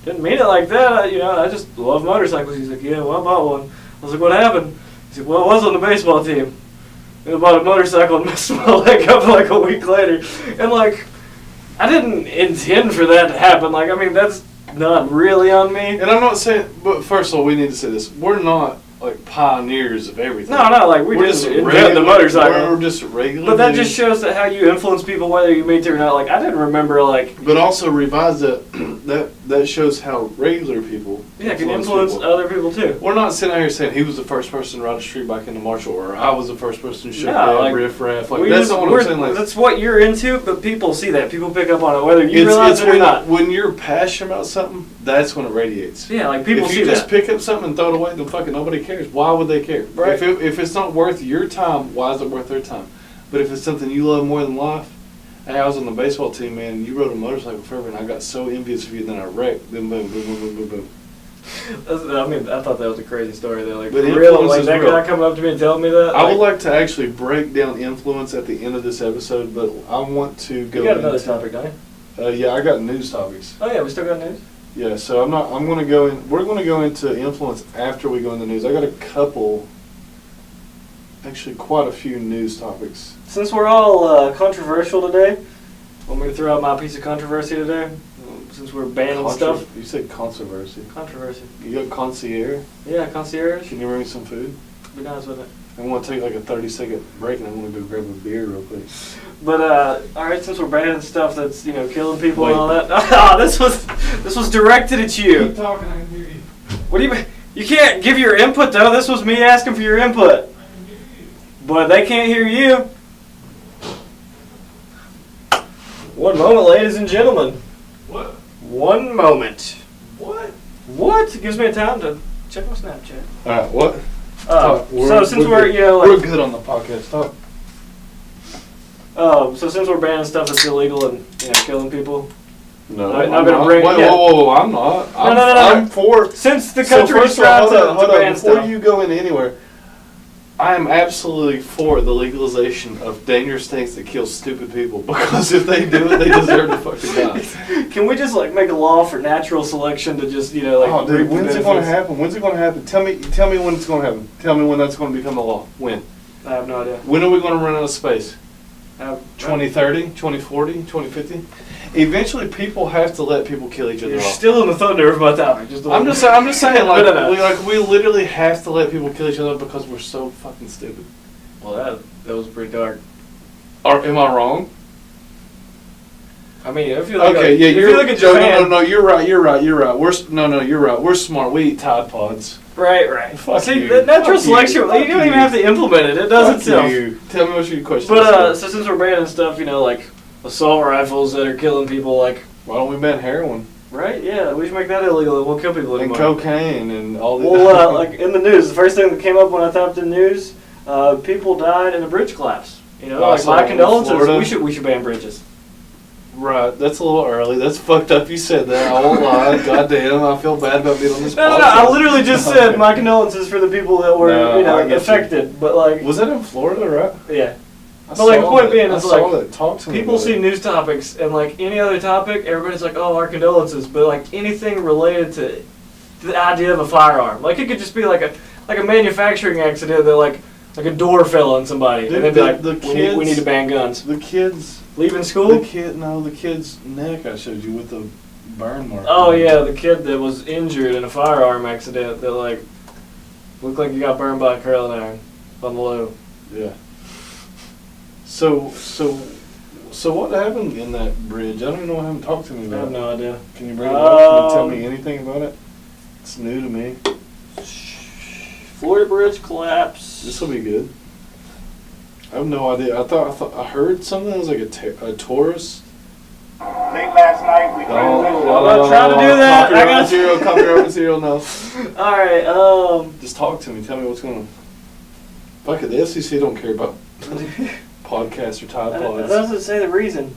S1: didn't mean it like that. I just love motorcycles. He's like, yeah, well, I bought one. I was like, what happened? He said, well, I was on the baseball team. And I bought a motorcycle and messed my leg up like a week later. And, like, I didn't intend for that to happen. Like, I mean, that's not really on me.
S2: And I'm not saying, but first of all, we need to say this. We're not like pioneers of everything.
S1: No, like we just invented the motorcycle.
S2: We're just regular.
S1: But that just shows that how you influence people, whether you meet to or not. Like I didn't remember like.
S2: But also revise that that shows how regular people
S1: can influence
S2: people.
S1: other people too.
S2: We're not sitting out here saying he was the first person to ride a street bike into Marshall, or I was the first person to shoot riff raff. Like, that's not what I'm saying. Like,
S1: that's what you're into, but people see that. People pick up on it, whether you realize it or not.
S2: When you're passionate about something, that's when it radiates.
S1: Yeah, like people see that.
S2: If you just pick up something and throw it away, then fucking nobody cares. Why would they care?
S1: Right.
S2: If it's not worth your time, why is it worth their time? But if it's something you love more than life, hey, I was on the baseball team, man. You rode a motorcycle forever, and I got so envious of you, then I wrecked. Boom, boom, boom, boom, boom, boom, boom.
S1: I mean, I thought that was a crazy story, though. Like,
S2: but
S1: real, like that guy coming up to me and telling me that.
S2: I would like to actually break down influence at the end of this episode, but I want to go.
S1: You got another topic, don't you?
S2: Yeah, I got news topics.
S1: Oh yeah, we still got news.
S2: Yeah, so I'm going to go in. We're going to go into influence after we go into news. I got a couple. Actually, quite a few news topics.
S1: Since we're all controversial today, want me to throw out my piece of controversy today? Since we're banning stuff.
S2: You said controversy.
S1: Controversy.
S2: You got concierge?
S1: Yeah, concierge.
S2: Can you bring me some food?
S1: Be nice with it.
S2: I'm going to take like a 30-second break, and I'm going to go grab a beer real quick.
S1: But all right, since we're banning stuff that's killing people and all that. This was directed at you.
S2: Keep talking, I can hear you.
S1: What do you mean? You can't give your input though. This was me asking for your input. But they can't hear you. One moment, ladies and gentlemen.
S2: What?
S1: One moment.
S2: What?
S1: What? It gives me a time to check my Snapchat.
S2: All right, what?
S1: So since we're
S2: we're good on the podcast. Talk.
S1: So since we're banning stuff that's illegal and killing people.
S2: No,
S1: I'm gonna bring.
S2: Whoa, I'm not.
S1: No.
S2: I'm for.
S1: Since the country's trying to ban stuff.
S2: Before you go in anywhere, I am absolutely for the legalization of dangerous things that kill stupid people, because if they do it, they deserve to fucking die.
S1: Can we just make a law for natural selection to just
S2: Oh, dude, when's it going to happen? When's it going to happen? Tell me when it's going to happen. Tell me when that's going to become the law. When?
S1: I have no idea.
S2: When are we going to run out of space? 2030, 2040, 2050? Eventually, people have to let people kill each other
S1: You're
S2: off.
S1: still in the thunder of my topic.
S2: I'm just saying,
S1: No.
S2: we literally have to let people kill each other because we're so fucking stupid.
S1: Well, that was pretty dark.
S2: Am I wrong?
S1: I mean, if you look
S2: okay,
S1: at,
S2: yeah,
S1: if you look at Japan,
S2: no, you're right. You're right. You're right. We're smart. We eat Tide Pods.
S1: Right.
S2: Fuck
S1: See,
S2: you.
S1: the natural
S2: Fuck
S1: selection,
S2: you.
S1: you don't even have to implement it. It does itself.
S2: You. Tell me what your question
S1: But
S2: is.
S1: so since we're banning stuff, like assault rifles that are killing people,
S2: why don't we ban heroin?
S1: Right? Yeah, we should make that illegal. It won't kill people anymore.
S2: And cocaine and all these.
S1: Well, in the news, the first thing that came up when I typed in news, people died in a bridge collapse. My condolences. We should ban bridges.
S2: Right, that's a little early. That's fucked up. You said that. I won't lie. Goddamn, I feel bad about being on this podcast.
S1: No. I literally just said my condolences for the people that were affected. But
S2: was that in Florida, right?
S1: Yeah.
S2: But
S1: the point being is
S2: talk to me.
S1: People see news topics and any other topic, everybody's like, "Oh, our condolences." But anything related to the idea of a firearm, it could just be like a manufacturing accident that like a door fell on somebody, and they'd be like, "We need to ban guns."
S2: The kids
S1: leaving school.
S2: The kid's neck I showed you with the burn mark.
S1: Oh yeah, the kid that was injured in a firearm accident that looked like he got burned by a curling iron on the low.
S2: Yeah. So what happened in that bridge? I don't even know what happened. Talk to me about it.
S1: I have no idea.
S2: Can you bring it up? Can you tell me anything about it? It's new to me.
S1: Florida bridge collapse.
S2: This will be good. I have no idea. I heard something that was like a tourist.
S3: Late last night, we
S1: I'm not trying to do that.
S2: Copyright material, no.
S1: All right.
S2: Just talk to me. Tell me what's going on. Fuck it. The FCC don't care about podcasts or Tide Pods.
S1: It doesn't say the reason.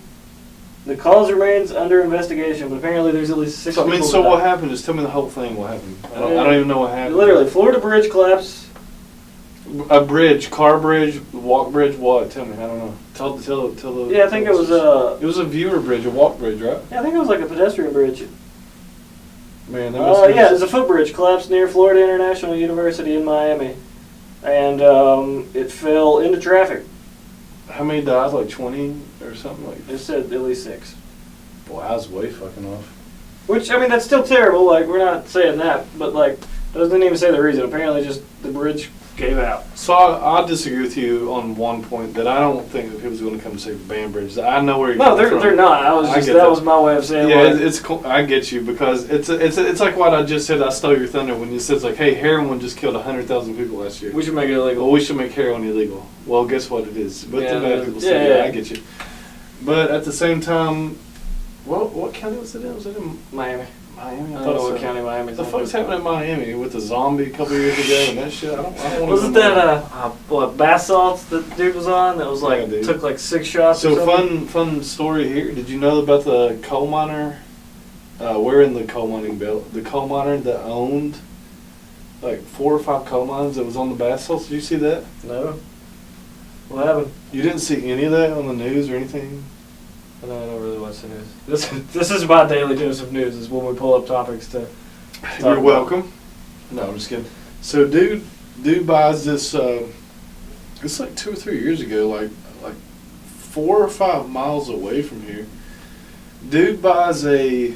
S1: The cause remains under investigation, but apparently there's at least 6 people.
S2: So what happened? Just tell me the whole thing. What happened? I don't even know what happened.
S1: Literally, Florida bridge collapse.
S2: A bridge, car bridge, walk bridge. What? Tell me. I don't know. Tell the.
S1: Yeah, I think it was a.
S2: It was a viewer bridge, a walk bridge, right?
S1: Yeah, I think it was like a pedestrian bridge.
S2: Man,
S1: yeah, it was a footbridge collapsed near Florida International University in Miami, and it fell into traffic.
S2: How many died? Like 20 or something like that?
S1: It said at least 6.
S2: Boy, I was way fucking off.
S1: Which, I mean, that's still terrible. We're not saying that, but doesn't even say the reason. Apparently, just the bridge gave out.
S2: So I disagree with you on one point that I don't think that people's going to come say band bridges. I know where you're
S1: No,
S2: coming from.
S1: they're not. That was my way of saying.
S2: Yeah,
S1: like,
S2: it's cool. I get you because it's like what I just said. I stole your thunder when you said it's like, hey, heroin just killed 100,000 people last year.
S1: we should make it illegal.
S2: Well, we should make heroin illegal. Well, guess what it is. But
S1: Yeah,
S2: the bad people say,
S1: yeah.
S2: I get you. But at the same time, what county was it in? Was it in
S1: Miami.
S2: Miami?
S1: I don't know what county Miami.
S2: The fuck's happening in Miami with the zombie a couple years ago and that shit? I don't want to.
S1: Wasn't that what bath salts that dude was on? That was like
S2: Yeah, dude.
S1: took like 6 shots. or
S2: So
S1: something?
S2: fun story here. Did you know about the coal miner? We're in the coal mining belt. The coal miner that owned like 4 or 5 coal mines that was on the bath salts. Did you see that?
S1: No. What happened?
S2: You didn't see any of that on the news or anything?
S1: I don't really watch the news. This is my daily dose of news. Is when we pull up topics to.
S2: You're welcome. No, I'm just kidding. So, dude buys this. It's like 2 or 3 years ago, like 4 or 5 miles away from here. Dude buys a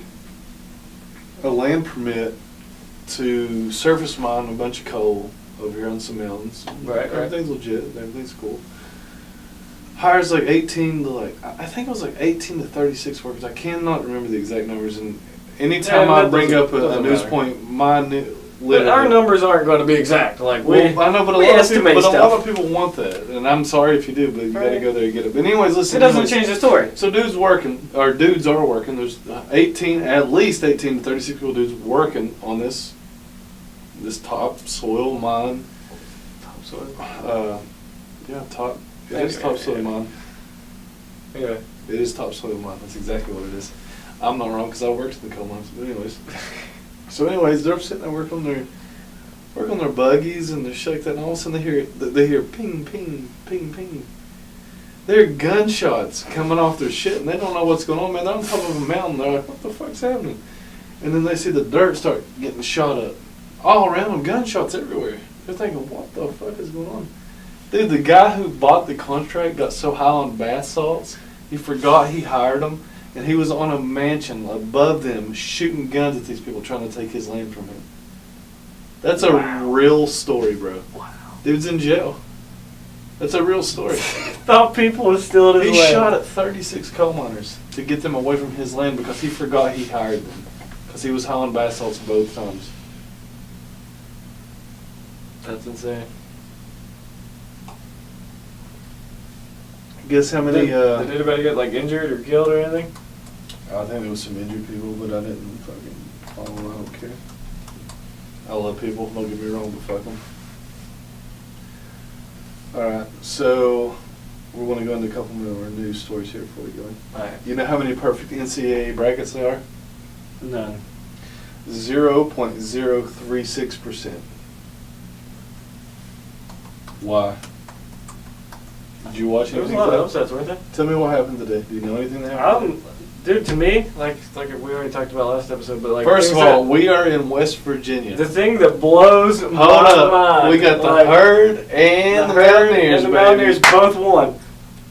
S2: land permit to surface mine a bunch of coal over here on some mountains.
S1: Right.
S2: Everything's legit. Everything's cool. Hires like 18 to I think it was like 18 to 36 workers. I cannot remember the exact numbers. And anytime I bring up a news point,
S1: But our numbers aren't going to be exact. Like I
S2: know, but a lot of people want that, and I'm sorry if you do, but you got to go there and get it. But anyways, listen.
S1: It doesn't change the story.
S2: So dudes are working. There's at least 18 to 36 people dudes working on this topsoil mine.
S1: Topsoil.
S2: It is topsoil mine.
S1: Anyway.
S2: It is topsoil mine. That's exactly what it is. I'm not wrong because I worked in the coal mines. But anyways, they're sitting there working on their buggies and their shit like that, and all of a sudden they hear ping, ping, ping, ping. There are gunshots coming off their shit, and they don't know what's going on, man. They're on top of a mountain. They're like, what the fuck's happening? And then they see the dirt start getting shot up. All around them, gunshots everywhere. They're thinking, what the fuck is going on? Dude, the guy who bought the contract got so high on bath salts, he forgot he hired them, and he was on a mansion above them shooting guns at these people trying to take his land from him. That's a real story, bro.
S1: Wow.
S2: Dude's in jail. That's a real story.
S1: Thought people were stealing his
S2: He
S1: land.
S2: shot at 36 coal miners to get them away from his land because he forgot he hired them. Because he was high on bath salts both times.
S1: That's insane.
S2: Guess how many...
S1: Did anybody get like injured or killed or anything?
S2: I think there was some injured people, but I didn't fucking follow. I don't care. I love people, don't get me wrong, but fuck them. Alright, so we're going to go into a couple more news stories here before we go in.
S1: Alright.
S2: You know how many perfect NCAA brackets there are?
S1: None.
S2: 0.036%. Why? Did you watch
S1: There was a
S2: anything?
S1: lot of upsets, weren't there?
S2: Tell me what happened today. Do you know anything that happened?
S1: Dude, to me, like we already talked about last episode, but like
S2: First of
S1: things
S2: all,
S1: that-
S2: we are in West Virginia.
S1: the thing that blows my
S2: Hold up.
S1: mind.
S2: We got the
S1: like,
S2: Herd and the Mountaineers,
S1: and the
S2: baby.
S1: Mountaineers both won.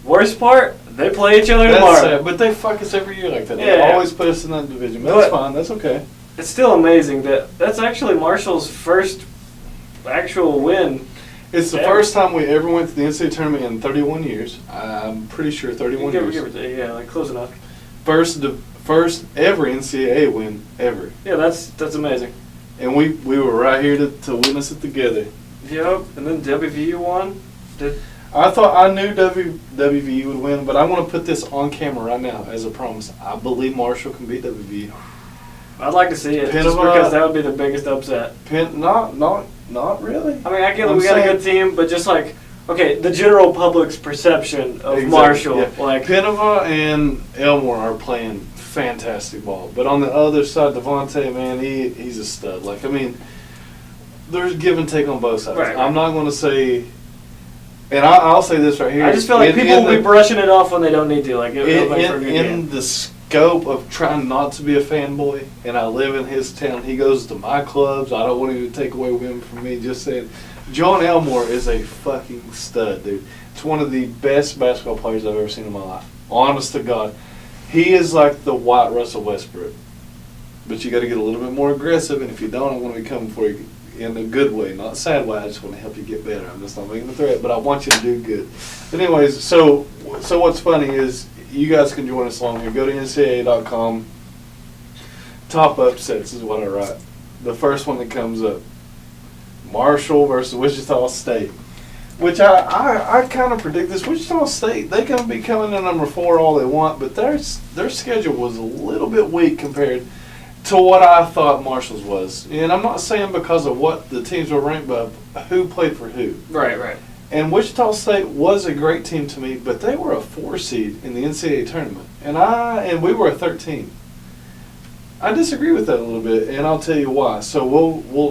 S1: Worst part, they play each other
S2: That's
S1: tomorrow.
S2: sad, but they fuck us every year like that. They
S1: Yeah.
S2: always put us in that division. But that's
S1: But-
S2: fine. That's okay.
S1: It's still amazing that's actually Marshall's first actual win.
S2: It's the
S1: ever.
S2: first time we ever went to the NCAA tournament in 31 years. I'm pretty sure 31
S1: Give
S2: years.
S1: or take, yeah, like close enough.
S2: First ever NCAA win ever.
S1: Yeah, that's amazing.
S2: And we were right here to witness it together.
S1: Yep, and then WVU won.
S2: I thought I knew WVU would win, but I want to put this on camera right now as a promise. I believe Marshall can beat WVU.
S1: I'd like to see it just
S2: Panama-
S1: because that would be the biggest upset.
S2: Not really.
S1: I mean, I get that
S2: I'm
S1: we got a
S2: saying-
S1: good team, but just like, okay, the general public's perception of
S2: Exactly,
S1: Marshall,
S2: yeah.
S1: like,
S2: Pinova and Elmore are playing fantastic ball, but on the other side, Devontae, man, he's a stud. Like, I mean, there's give and take on both sides.
S1: Right.
S2: I'm not going to say, and I'll say this right here.
S1: I just feel like people will be brushing it off when they don't need to. Like, it'll make for a good
S2: in
S1: game.
S2: the scope of trying not to be a fanboy, and I live in his town. He goes to my clubs. I don't want him to take away him from me. Just saying, John Elmore is a fucking stud, dude. It's one of the best basketball players I've ever seen in my life. Honest to God, he is like the white Russell Westbrook. But you got to get a little bit more aggressive, and if you don't, I'm going to be coming for you. in a good way, not a sad way. I just want to help you get better. I'm just not making a threat, but I want you to do good. Anyways, so what's funny is you guys can join us along here. Go to ncaa.com. Top upsets is what I write. The first one that comes up, Marshall versus Wichita State, which I kind of predict this. Wichita State, they can be coming in number 4 all they want, but their schedule was a little bit weak compared to what I thought Marshall's was. And I'm not saying because of what the teams were ranked, but who played for who.
S1: Right.
S2: And Wichita State was a great team to me, but they were a 4 seed in the NCAA tournament, and we were a 13. I disagree with that a little bit, and I'll tell you why. So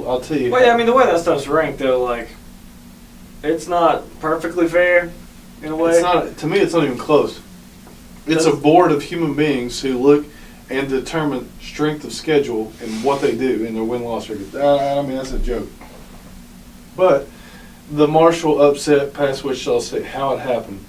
S2: I'll tell you.
S1: Well, yeah, I mean, the way that stuff's ranked, though, like, it's not perfectly fair in a way.
S2: It's not. To me, it's not even close. It's a board of human beings who look and determine strength of schedule and what they do in their win-loss record. I mean, that's a joke. But the Marshall upset past Wichita State, how it happened.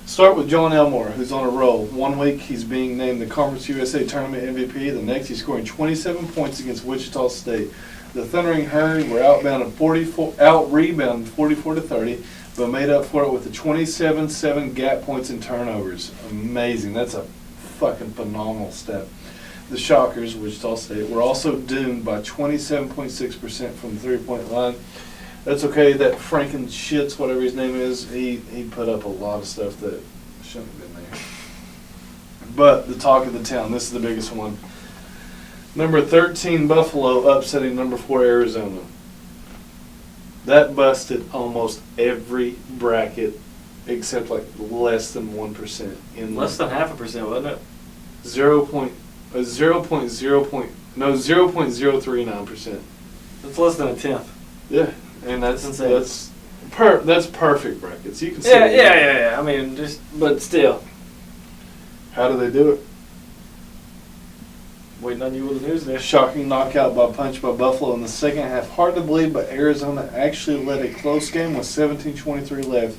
S2: Start with John Elmore, who's on a roll. 1 week he's being named the Conference USA Tournament MVP. The next he's scoring 27 points against Wichita State. The Thundering Herd were out-rebounded 44-30, but made up for it with the 27-7 gap points and turnovers. Amazing. That's a fucking phenomenal step. The Shockers, Wichita State, were also doomed by 27.6% from the three-point line. That's okay. That Franken Shits, whatever his name is, he put up a lot of stuff that shouldn't have been there. But the talk of the town, this is the biggest one. Number 13 Buffalo upsetting number 4 Arizona. That busted almost every bracket except like less than 1%.
S1: Less than 0.5%, wasn't it?
S2: 0.039%.
S1: That's less than a tenth.
S2: Yeah. And that's
S1: insane.
S2: That's perfect brackets. You can see.
S1: Yeah. I mean, but still.
S2: How do they do it?
S1: Waiting on you with the news there.
S2: Shocking knockout by punch by Buffalo in the second half. Hard to believe, but Arizona actually led a close game with 17:23 left.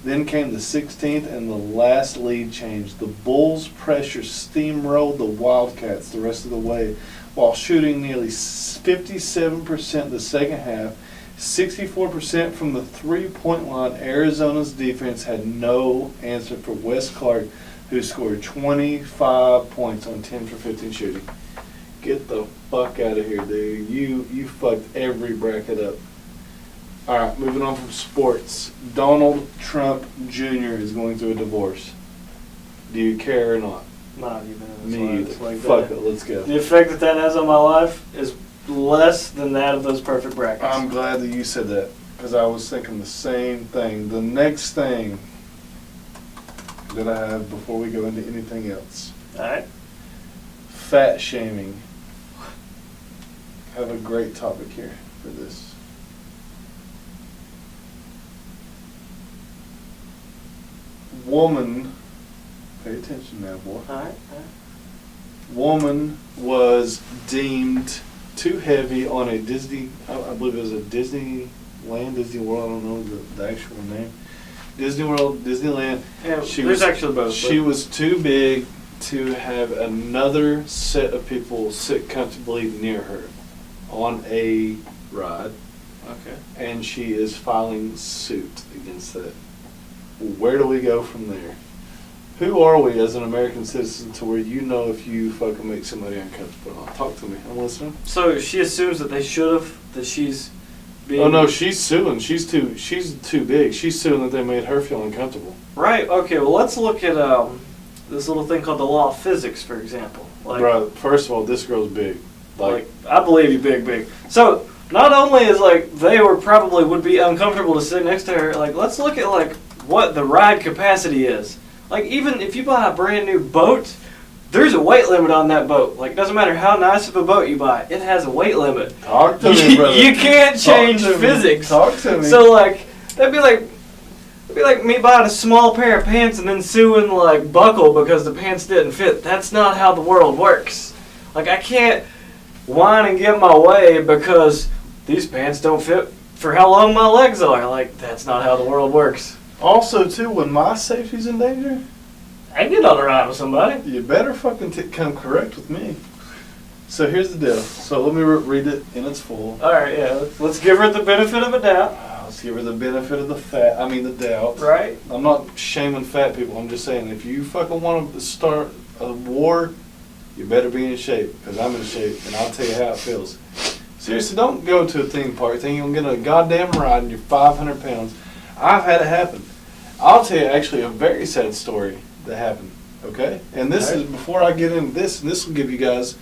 S2: Then came the 16th and the last lead change. The Bulls' pressure steamrolled the Wildcats the rest of the way while shooting nearly 57% the second half. 64% from the three-point line. Arizona's defense had no answer for Wes Clark, who scored 25 points on 10 for 15 shooting. Get the fuck out of here, dude. You fucked every bracket up. All right, moving on from sports. Donald Trump Jr. is going through a divorce. Do you care or not?
S1: Not even in
S2: Me
S1: this
S2: either.
S1: life.
S2: Fuck it, let's go.
S1: The effect that has on my life is less than that of those perfect brackets.
S2: I'm glad that you said that, because I was thinking the same thing. The next thing that I have before we go into anything else.
S1: All right.
S2: Fat shaming. I have a great topic here for this. Woman, pay attention now, boy.
S1: All right.
S2: Woman was deemed too heavy on a Disney, I believe it was a Disneyland, Disney World, I don't know the actual name. Disney World, Disneyland.
S1: Yeah, there's actually both.
S2: She was too big to have another set of people sit comfortably near her on a ride.
S1: Okay.
S2: And she is filing suit against that. Where do we go from there? Who are we as an American citizen to where you know if you fucking make somebody uncomfortable or not? Talk to me. I'm listening.
S1: So she assumes that they should have, that she's being...
S2: Oh no, she's suing. She's too big. She's suing that they made her feel uncomfortable.
S1: Right, okay, well let's look at this little thing called the law of physics, for example. Like,
S2: Bro, first of all, this girl's big.
S1: Like, I believe you big. So, not only is, like, they would be uncomfortable to sit next to her, like, let's look at, like, what the ride capacity is. Like, even if you buy a brand new boat, there's a weight limit on that boat. Like, it doesn't matter how nice of a boat you buy, it has a weight limit.
S2: Talk to me, brother.
S1: You can't change physics.
S2: Talk to me.
S1: So, like, that'd be like me buying a small pair of pants and then suing, like, Buckle because the pants didn't fit. That's not how the world works. Like, I can't whine and get my way because these pants don't fit for how long my legs are. Like, that's not how the world works.
S2: Also, too, when my safety's in danger,
S1: I can get on a ride with somebody.
S2: you better fucking come correct with me. So here's the deal. So let me read it in its full.
S1: All right, yeah. Let's give her the benefit of a doubt.
S2: Let's give her the benefit of the doubt.
S1: Right.
S2: I'm not shaming fat people. I'm just saying if you fucking want to start a war, you better be in shape, because I'm in shape, and I'll tell you how it feels. Seriously, don't go to a theme park thinking you're going to get a goddamn ride and you're 500 pounds. I've had it happen. I'll tell you actually a very sad story that happened, okay? And this is, before I get into this, and this will give you guys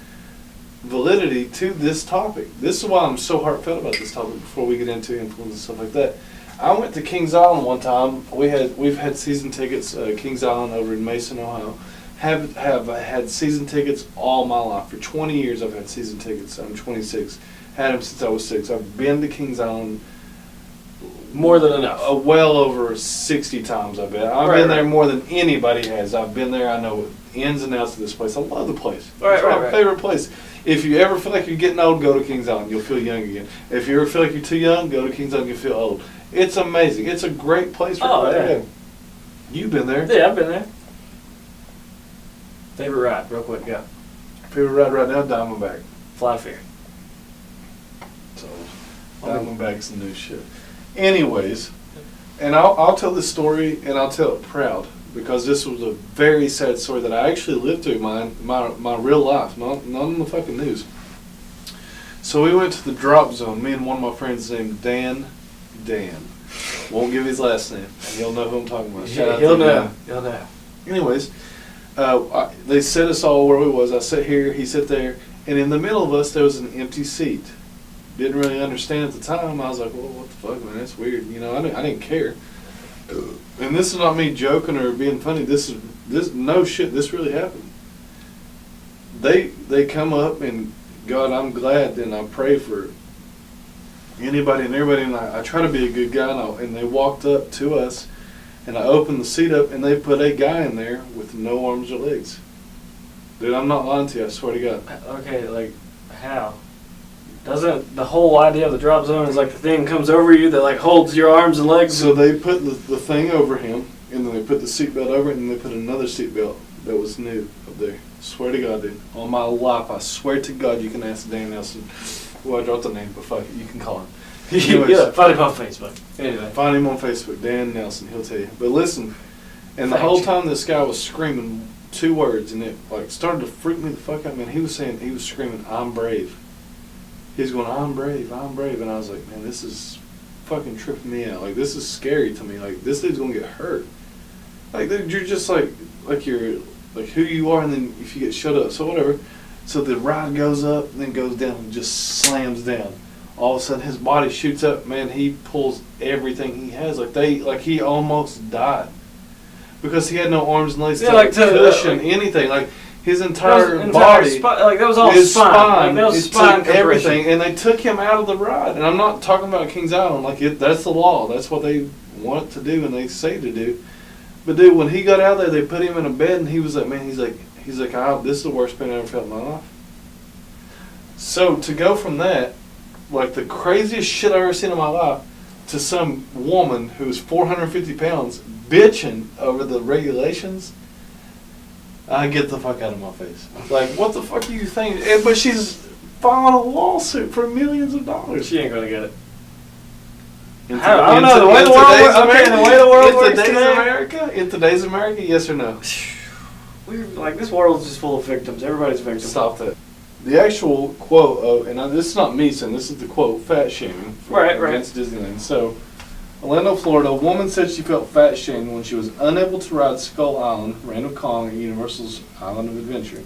S2: validity to this topic. This is why I'm so heartfelt about this topic before we get into influence and stuff like that. I went to Kings Island one time. We've had season tickets, Kings Island over in Mason, Ohio. Have had season tickets all my life. For 20 years I've had season tickets. I'm 26. Had them since I was 6. I've been to Kings Island
S1: more than enough.
S2: Well over 60 times, I bet. I've been there more than anybody has. I've been there. I know ins and outs of this place. I love the place. It's my favorite place. If you ever feel like you're getting old, go to Kings Island. You'll feel young again. If you ever feel like you're too young, go to Kings Island. You'll feel old. It's amazing. It's a great place for everybody. You've been there.
S1: Yeah, I've been there. Favorite ride, real quick, go.
S2: Favorite ride right now, Diamondback.
S1: Fly Fear.
S2: So, Diamondback's the new shit. Anyways, and I'll tell this story, and I'll tell it proud, because this was a very sad story that I actually lived through my real life, not in the fucking news. So we went to the drop zone, me and one of my friends named Dan. Won't give his last name. He'll know who I'm talking about.
S1: He'll know.
S2: Anyways, they set us all where we was. I sat here, he sat there, and in the middle of us there was an empty seat. Didn't really understand at the time. I was like, well, what the fuck, man? That's weird. You know, I didn't care. And this is not me joking or being funny. This no shit. This really happened. They come up, and God, I'm glad, and I pray for anybody and everybody, and I try to be a good guy, and they walked up to us, and I opened the seat up, and they put a guy in there with no arms or legs. Dude, I'm not lying to you, I swear to God.
S1: Okay, like, how? Doesn't the whole idea of the drop zone is like the thing comes over you that like holds your arms and legs?
S2: So they put the thing over him, and then they put the seatbelt over it, and then they put another seatbelt that was new up there. Swear to God, dude. On my life, I swear to God, you can ask Dan Nelson. Well, I dropped the name, but fuck it, you can call him.
S1: Yeah, find him on Facebook. Anyway.
S2: Find him on Facebook, Dan Nelson, he'll tell you. But listen, and the whole time this guy was screaming 2 words, and it like started to freak me the fuck out, man. He was screaming, I'm brave. He's going, I'm brave, and I was like, man, this is fucking tripping me out. Like, this is scary to me. Like, this dude's gonna get hurt. Like, dude, you're just like you're like who you are, and then if you get shut up, so whatever. So the ride goes up, and then goes down, and just slams down. All of a sudden, his body shoots up. Man, he pulls everything he has. Like he almost died because he had no arms and legs to cushion anything. Like his entire body,
S1: like that was all spine. Like that was spine
S2: everything, and they took him out of the ride. And I'm not talking about Kings Island. Like that's the law. That's what they want to do, and they say to do. But dude, when he got out there, they put him in a bed, and he was like, man, he's like, this is the worst pain I ever felt in my life. So to go from that, like the craziest shit I've ever seen in my life, to some woman who's 450 pounds bitching over the regulations, I get the fuck out of my face. Like, what the fuck are you thinking? But she's filing a lawsuit for millions of dollars.
S1: She ain't gonna get it.
S2: I don't know,
S1: the way the world works today.
S2: In today's America, yes or no?
S1: Like, this world's just full of victims. Everybody's a victim.
S2: Stop that. The actual quote, and this is not me saying, this is the quote, fat shaming against Disneyland. So, Orlando, Florida, a woman said she felt fat shamed when she was unable to ride Skull Island, Randall Kong, at Universal's Island of Adventure.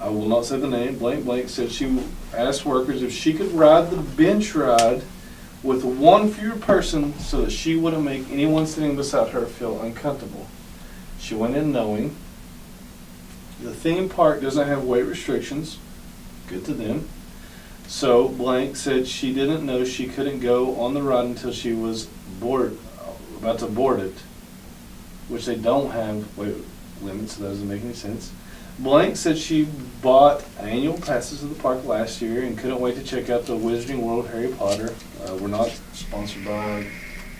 S2: I will not say the name. Blank said she asked workers if she could ride the bench ride with one fewer person so that she wouldn't make anyone sitting beside her feel uncomfortable. She went in knowing the theme park doesn't have weight restrictions. Good to them. So Blank said she didn't know she couldn't go on the ride until she was about to board it, which they don't have weight limits, so that doesn't make any sense. Blank said she bought annual passes to the park last year and couldn't wait to check out the Wizarding World of Harry Potter. We're not sponsored by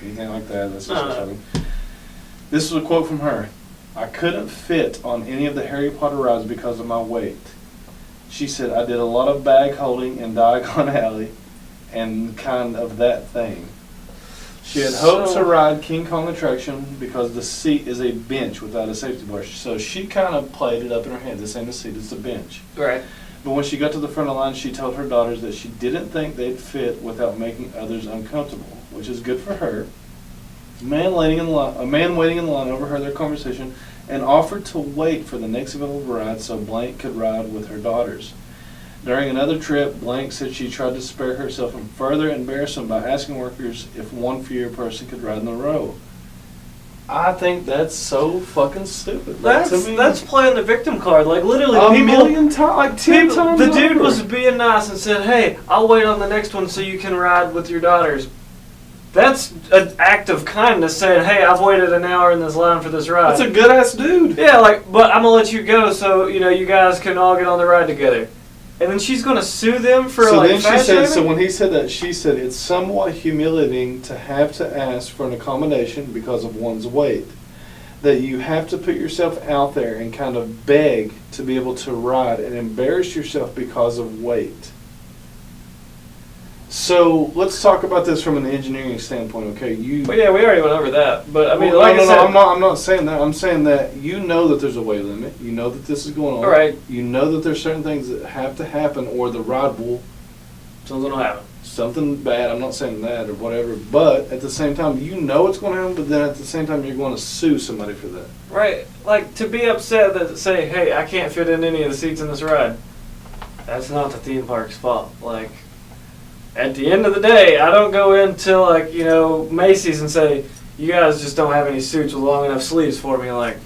S2: anything like that. That's just exciting. This is a quote from her. I couldn't fit on any of the Harry Potter rides because of my weight. She said, I did a lot of bag holding in Diagon Alley and kind of that thing. She had hoped to ride King Kong attraction because the seat is a bench without a safety bar. So she kind of played it up in her head. This ain't a seat, it's a bench.
S1: Right.
S2: But when she got to the front of the line, she told her daughters that she didn't think they'd fit without making others uncomfortable, which is good for her. A man waiting in the line overheard their conversation and offered to wait for the next available ride so Blank could ride with her daughters. During another trip, Blank said she tried to spare herself from further embarrassment by asking workers if one fewer person could ride in a row. I think that's so fucking stupid.
S1: That's playing the victim card. Like literally,
S2: a
S1: people,
S2: million times, like 10 times.
S1: The dude
S2: over.
S1: was being nice and said, "Hey, I'll wait on the next one so you can ride with your daughters." That's an act of kindness, saying, "Hey, I've waited an hour in this line for this ride."
S2: That's a good ass dude.
S1: Yeah, like, but I'm gonna let you go so you guys can all get on the ride together. And then she's gonna sue them for
S2: So
S1: like
S2: then
S1: fat
S2: she said.
S1: shaming?
S2: So when he said that, she said it's somewhat humiliating to have to ask for an accommodation because of one's weight. That you have to put yourself out there and kind of beg to be able to ride and embarrass yourself because of weight. So let's talk about this from an engineering standpoint, okay?
S1: Well, yeah, we already went over that, but I mean,
S2: Well,
S1: like
S2: no,
S1: I said,
S2: I'm not saying that. I'm saying that you know that there's a weight limit. You know that this is going on.
S1: All right.
S2: You know that there's certain things that have to happen, or the ride will
S1: something will happen.
S2: something bad. I'm not saying that or whatever, but at the same time, you know it's going to happen. But then at the same time, you're going to sue somebody for that.
S1: Right, like to be upset that say, "Hey, I can't fit in any of the seats in this ride." That's not the theme park's fault. Like, at the end of the day, I don't go into like Macy's and say, "You guys just don't have any suits with long enough sleeves for me." Like,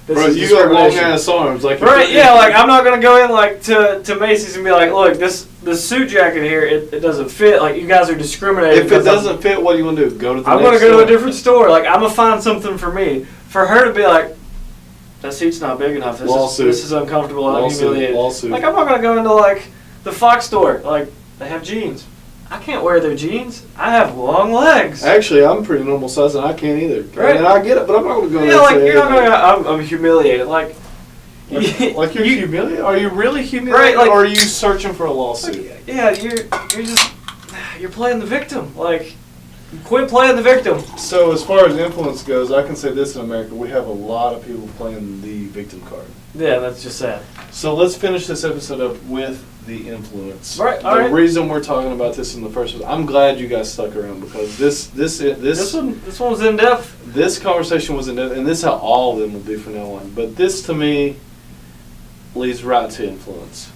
S1: this
S2: Bro,
S1: is
S2: you got long
S1: discrimination.
S2: ass arms, like
S1: Right? Yeah, like I'm not gonna go in like to Macy's and be like, "Look, this suit jacket here, it doesn't fit." Like, you guys are discriminating.
S2: If it doesn't fit, what do you want to do? Go to the
S1: I'm
S2: next
S1: gonna go to
S2: store.
S1: a different store. Like, I'm gonna find something for me. For her to be like, "That seat's not big enough. This is uncomfortable. I'm humiliated."
S2: Lawsuit.
S1: Like, I'm not gonna go into like the Fox store. Like, they have jeans. I can't wear their jeans. I have long legs.
S2: Actually, I'm pretty normal size, and I can't either.
S1: Right.
S2: And I get it, but I'm not going to go.
S1: Yeah, like you're not gonna. I'm humiliated. Like
S2: you're humiliated. Are you really humiliated,
S1: Right, like-
S2: or are you searching for a lawsuit?
S1: yeah, you're playing the victim. Like, quit playing the victim.
S2: So as far as influence goes, I can say this in America: we have a lot of people playing the victim card.
S1: Yeah, that's just sad.
S2: So let's finish this episode up with the influence.
S1: Right,
S2: The
S1: all right.
S2: reason we're talking about this in the first place, I'm glad you guys stuck around because this
S1: This one was in depth.
S2: This conversation was in depth, and this is how all of them will be from now on. But this, to me, leads right to influence.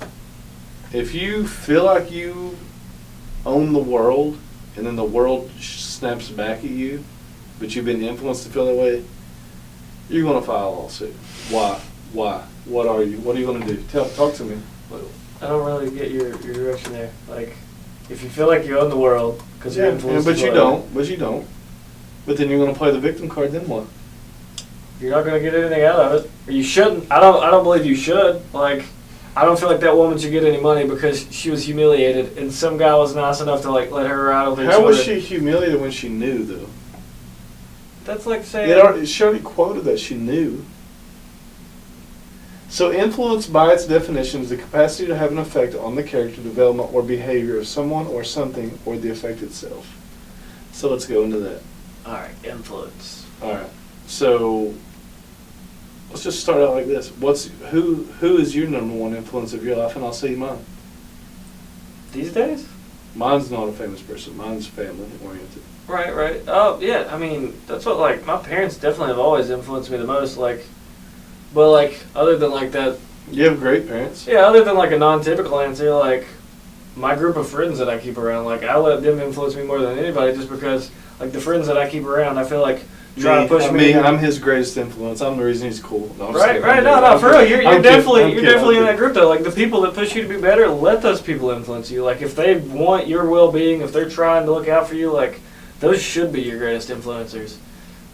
S2: If you feel like you own the world, and then the world snaps back at you, but you've been influenced to feel that way, you're going to file a lawsuit. Why? What are you? What are you going to do? Talk to me.
S1: I don't really get your direction there. Like, if you feel like you own the world because you're influenced,
S2: but you don't. But then you're going to play the victim card. Then what?
S1: You're not gonna get anything out of it. Or you shouldn't. I don't believe you should. Like, I don't feel like that woman should get any money because she was humiliated, and some guy was nice enough to like let her ride with her.
S2: How was
S1: children.
S2: she humiliated when she knew though?
S1: That's like saying.
S2: She already quoted that she knew. So influence, by its definition, is the capacity to have an effect on the character development or behavior of someone or something or the effect itself. So let's go into that.
S1: All right, influence.
S2: All right. So let's just start out like this. Who is your number one influence of your life? And I'll say mine.
S1: These days?
S2: Mine's not a famous person. Mine's family oriented.
S1: Right. Oh, yeah. I mean, that's what, like, my parents definitely have always influenced me the most. Like, but, like, other than, like, that.
S2: You have great parents.
S1: Yeah, other than, like, a non-typical answer, like, my group of friends that I keep around, like, I let them influence me more than anybody just because, like, the friends that I keep around, I feel like try to push me.
S2: I'm his greatest influence. I'm the reason he's cool. No, I'm just
S1: Right.
S2: kidding.
S1: No, for real. You're
S2: I'm
S1: definitely
S2: kidding.
S1: in that group though. Like the people that push you to be better, let those people influence you. Like if they want your well-being, if they're trying to look out for you, like those should be your greatest influencers.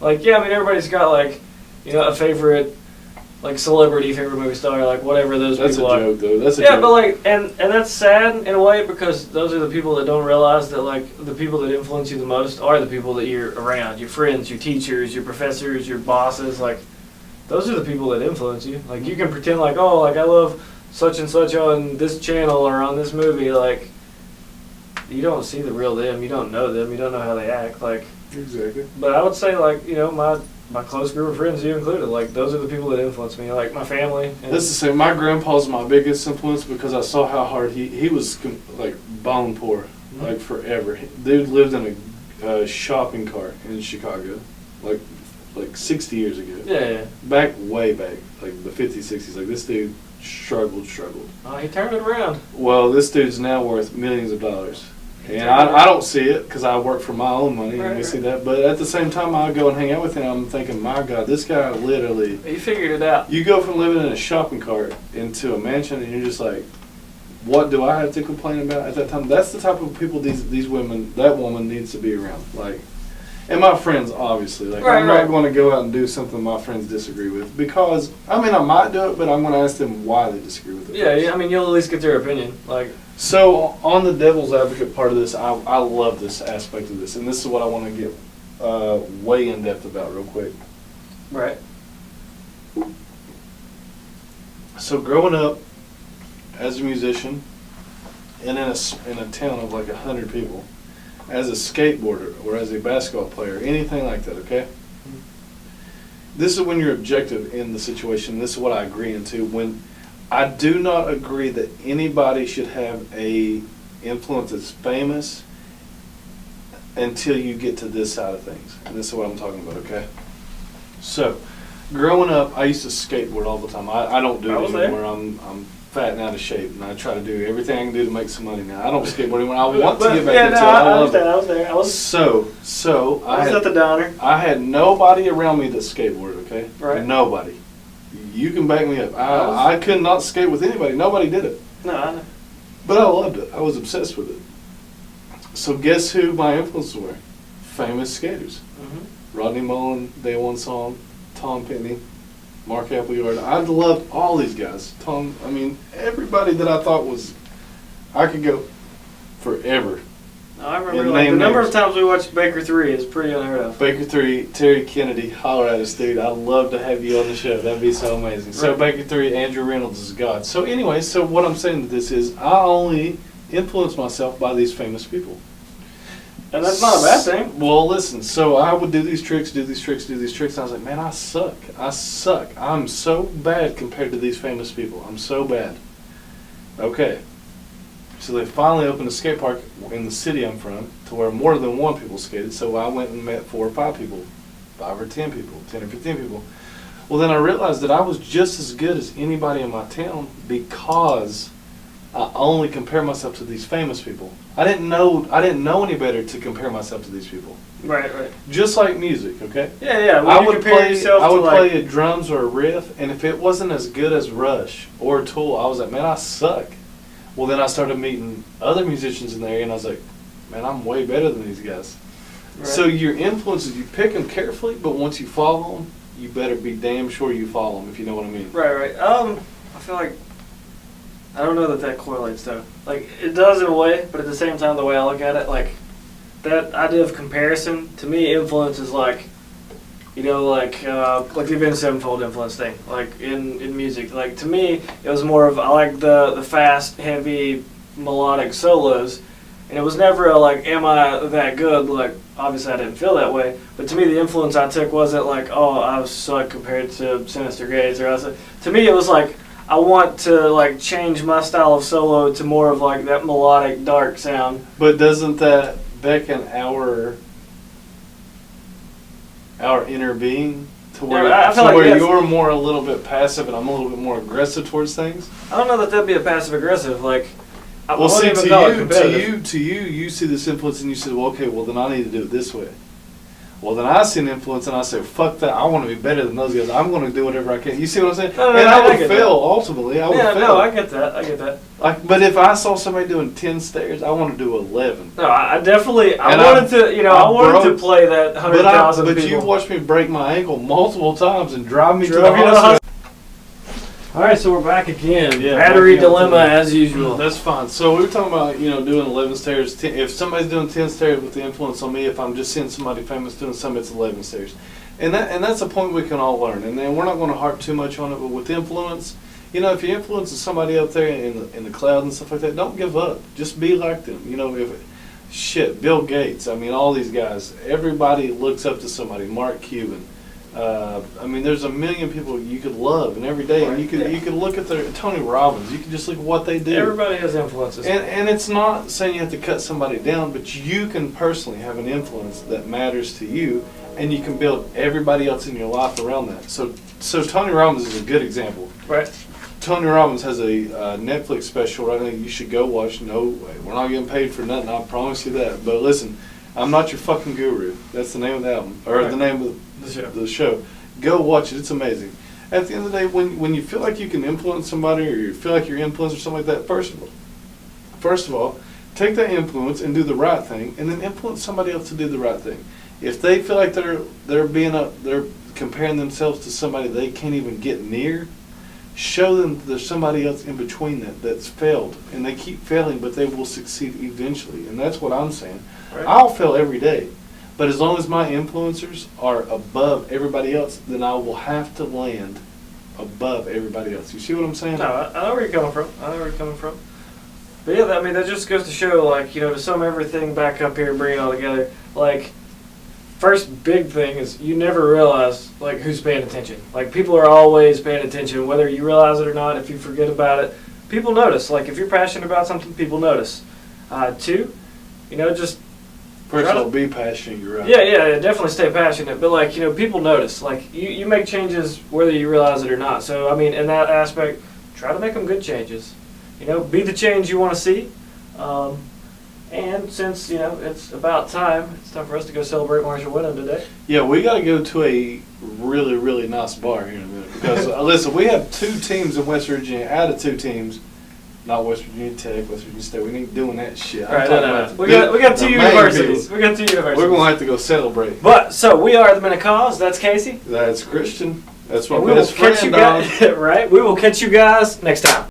S1: Like yeah, I mean everybody's got like, a favorite like celebrity, favorite movie star, like whatever those
S2: That's
S1: people
S2: a
S1: are.
S2: joke though. That's a
S1: Yeah,
S2: joke.
S1: but like and that's sad in a way because those are the people that don't realize that like the people that influence you the most are the people that you're around. Your friends, your teachers, your professors, your bosses, like those are the people that influence you. Like you can pretend like, oh, like I love such and such on this channel or on this movie, like, you don't see the real them, you don't know them, you don't know how they act, like.
S2: Exactly.
S1: But I would say, like, you know, my close group of friends, you included, like, those are the people that influence me, like my family. And
S2: That's the same. My grandpa's my biggest influence because I saw how hard he was, like, bone poor, like, forever. Dude lived in a shopping cart in Chicago, like 60 years ago.
S1: Yeah.
S2: Way back, like the 50s, 60s. Like, this dude struggled.
S1: He turned it around.
S2: Well, this dude's now worth millions of dollars. And I don't see it because I work for my own money and we see that. But at the same time, I go and hang out with him. I'm thinking, my God, this guy literally.
S1: He figured it out.
S2: You go from living in a shopping cart into a mansion, and you're just like, what do I have to complain about at that time? That's the type of people these women, that woman needs to be around. Like, and my friends, obviously. Like, I'm not going to go out and do something my friends disagree with because, I mean, I might do it, but I'm going to ask them why they disagree with it.
S1: Yeah, I mean, you'll at least get their opinion. Like.
S2: So, on the devil's advocate part of this, I love this aspect of this, and this is what I want to get way in depth about real quick.
S1: Right.
S2: So, growing up as a musician, and in a town of like 100 people, as a skateboarder or as a basketball player, anything like that, okay? This is when you're objective in the situation. This is what I agree into. When I do not agree that anybody should have a influence that's famous until you get to this side of things. And this is what I'm talking about, okay? So, growing up, I used to skateboard all the time. I don't do it anymore. I'm fat and out of shape, and I try to do everything I can do to make some money now. I don't skateboard anymore. I want to get back into it.
S1: I was there. I was
S2: at
S1: the downer.
S2: I had nobody around me that skateboarded, okay?
S1: Right.
S2: Nobody. You can back me up. I could not skate with anybody. Nobody did it.
S1: No, I know.
S2: But I loved it. I was obsessed with it. So guess who my influences were? Famous skaters.
S1: Mm-hmm.
S2: Rodney Mullen, Day One Song, Tom Penny, Mark Appleyard. I loved all these guys. Everybody that I thought I could go forever.
S1: I remember the number of times we watched Baker 3 is pretty unheard of.
S2: Baker 3, Terry Kennedy, holler at us, dude. I'd love to have you on the show. That'd be so amazing. Right. So Baker 3, Andrew Reynolds is God. So anyway, so what I'm saying to this is I only influence myself by these famous people.
S1: And that's not a bad thing.
S2: Well, listen, so I would do these tricks. And I was like, man, I suck. I'm so bad compared to these famous people. I'm so bad. Okay. So they finally opened a skate park in the city I'm from to where more than one people skated. So I went and met 4 or 5 people, 5 or 10 people, 10 or 15 people. Well, then I realized that I was just as good as anybody in my town because I only compare myself to these famous people. I didn't know any better to compare myself to these people.
S1: Right.
S2: Just like music, okay?
S1: Yeah.
S2: I would play a drums or a riff, and if it wasn't as good as Rush or Tool, I was like, man, I suck. Well, then I started meeting other musicians in there, and I was like, man, I'm way better than these guys. Right. So your influences, you pick them carefully, but once you follow them, you better be damn sure you follow them, if you know what I mean.
S1: Right. I feel like, I don't know that correlates, though. Like, it does in a way, but at the same time, the way I look at it, like, that idea of comparison, to me, influence is like, you know, like the Avenged Sevenfold influence thing, like in music. Like, to me, it was more of, I like the fast, heavy, melodic solos, and it was never a, like, am I that good? Like, obviously I didn't feel that way, but to me, the influence I took wasn't like, oh, I suck compared to Sinister Gaze, or to me, it was like, I want to, like, change my style of solo to more of, like, that melodic, dark sound.
S2: But doesn't that beckon our inner being to where, you're more a little bit passive and I'm a little bit more aggressive towards things?
S1: I don't know that that'd be a passive aggressive. Like,
S2: well, see, to you see this influence and you say, well, okay, well then I need to do it this way. Well, then I see an influence and I say, fuck that, I want to be better than those guys. I'm going to do whatever I can. You see what I'm saying? And I would fail, ultimately. I would fail.
S1: No, I get that.
S2: Like, but if I saw somebody doing 10 stairs, I want to do 11.
S1: No, I wanted to play that 100,000 people.
S2: But you watched me break my ankle multiple times and drive me to the hospital.
S1: All right, so we're back again. Yeah, battery dilemma as usual.
S2: That's fine. So we were talking about, doing 11 stairs. If somebody's doing 10 stairs with the influence on me, if I'm just seeing somebody famous doing something, it's 11 stairs. And that's a point we can all learn. And then we're not going to harp too much on it, but with influence, You know, if you're influencing somebody out there in the cloud and stuff like that, don't give up. Just be like them. You know, Bill Gates. I mean, all these guys. Everybody looks up to somebody. Mark Cuban. I mean, there's a million people you could love, and every day, and you could look at Tony Robbins. You could just look at what they do.
S1: Everybody has influences.
S2: And it's not saying you have to cut somebody down, but you can personally have an influence that matters to you, and you can build everybody else in your life around that. So Tony Robbins is a good example.
S1: Right.
S2: Tony Robbins has a Netflix special right now you should go watch. No way. We're not getting paid for nothing, I promise you that. But listen, I'm Not Your Fucking Guru. That's the name of the album, or the name of the show. Go watch it. It's amazing. At the end of the day, when you feel like you can influence somebody, or you feel like you're influenced or something like that, first of all, take that influence and do the right thing, and then influence somebody else to do the right thing. If they feel like they're comparing themselves to somebody they can't even get near, show them that there's somebody else in between that's failed, and they keep failing, but they will succeed eventually. And that's what I'm saying. Right. I'll fail every day, but as long as my influencers are above everybody else, then I will have to land above everybody else. You see what I'm saying?
S1: No, I know where you're coming from. But yeah, I mean, that just goes to show, like, you know, to sum everything back up here and bring it all together, like, first big thing is you never realize, like, who's paying attention. Like, people are always paying attention, whether you realize it or not. If you forget about it, people notice. Like, if you're passionate about something, people notice. Two, you know, just
S2: first of all, be passionate. You're right.
S1: Yeah, definitely stay passionate. But, like, you know, people notice. Like, you make changes whether you realize it or not. So, I mean, in that aspect, try to make them good changes. You know, be the change you want to see. And since, you know, it's about time, it's time for us to go celebrate Marshall Wyndham today.
S2: Yeah, we got to go to a really, really nice bar here in a minute. Because, listen, we have 2 teams in West Virginia, out of 2 teams. Not West Virginia Tech, West Virginia State. We ain't doing that shit.
S1: All right, no. We got 2 universities. We got 2 universities.
S2: We're going to have to go celebrate.
S1: But, so, we are the Minnecaws. That's Casey.
S2: That's Christian. That's my
S1: and
S2: best friend,
S1: right? We will catch you guys next time.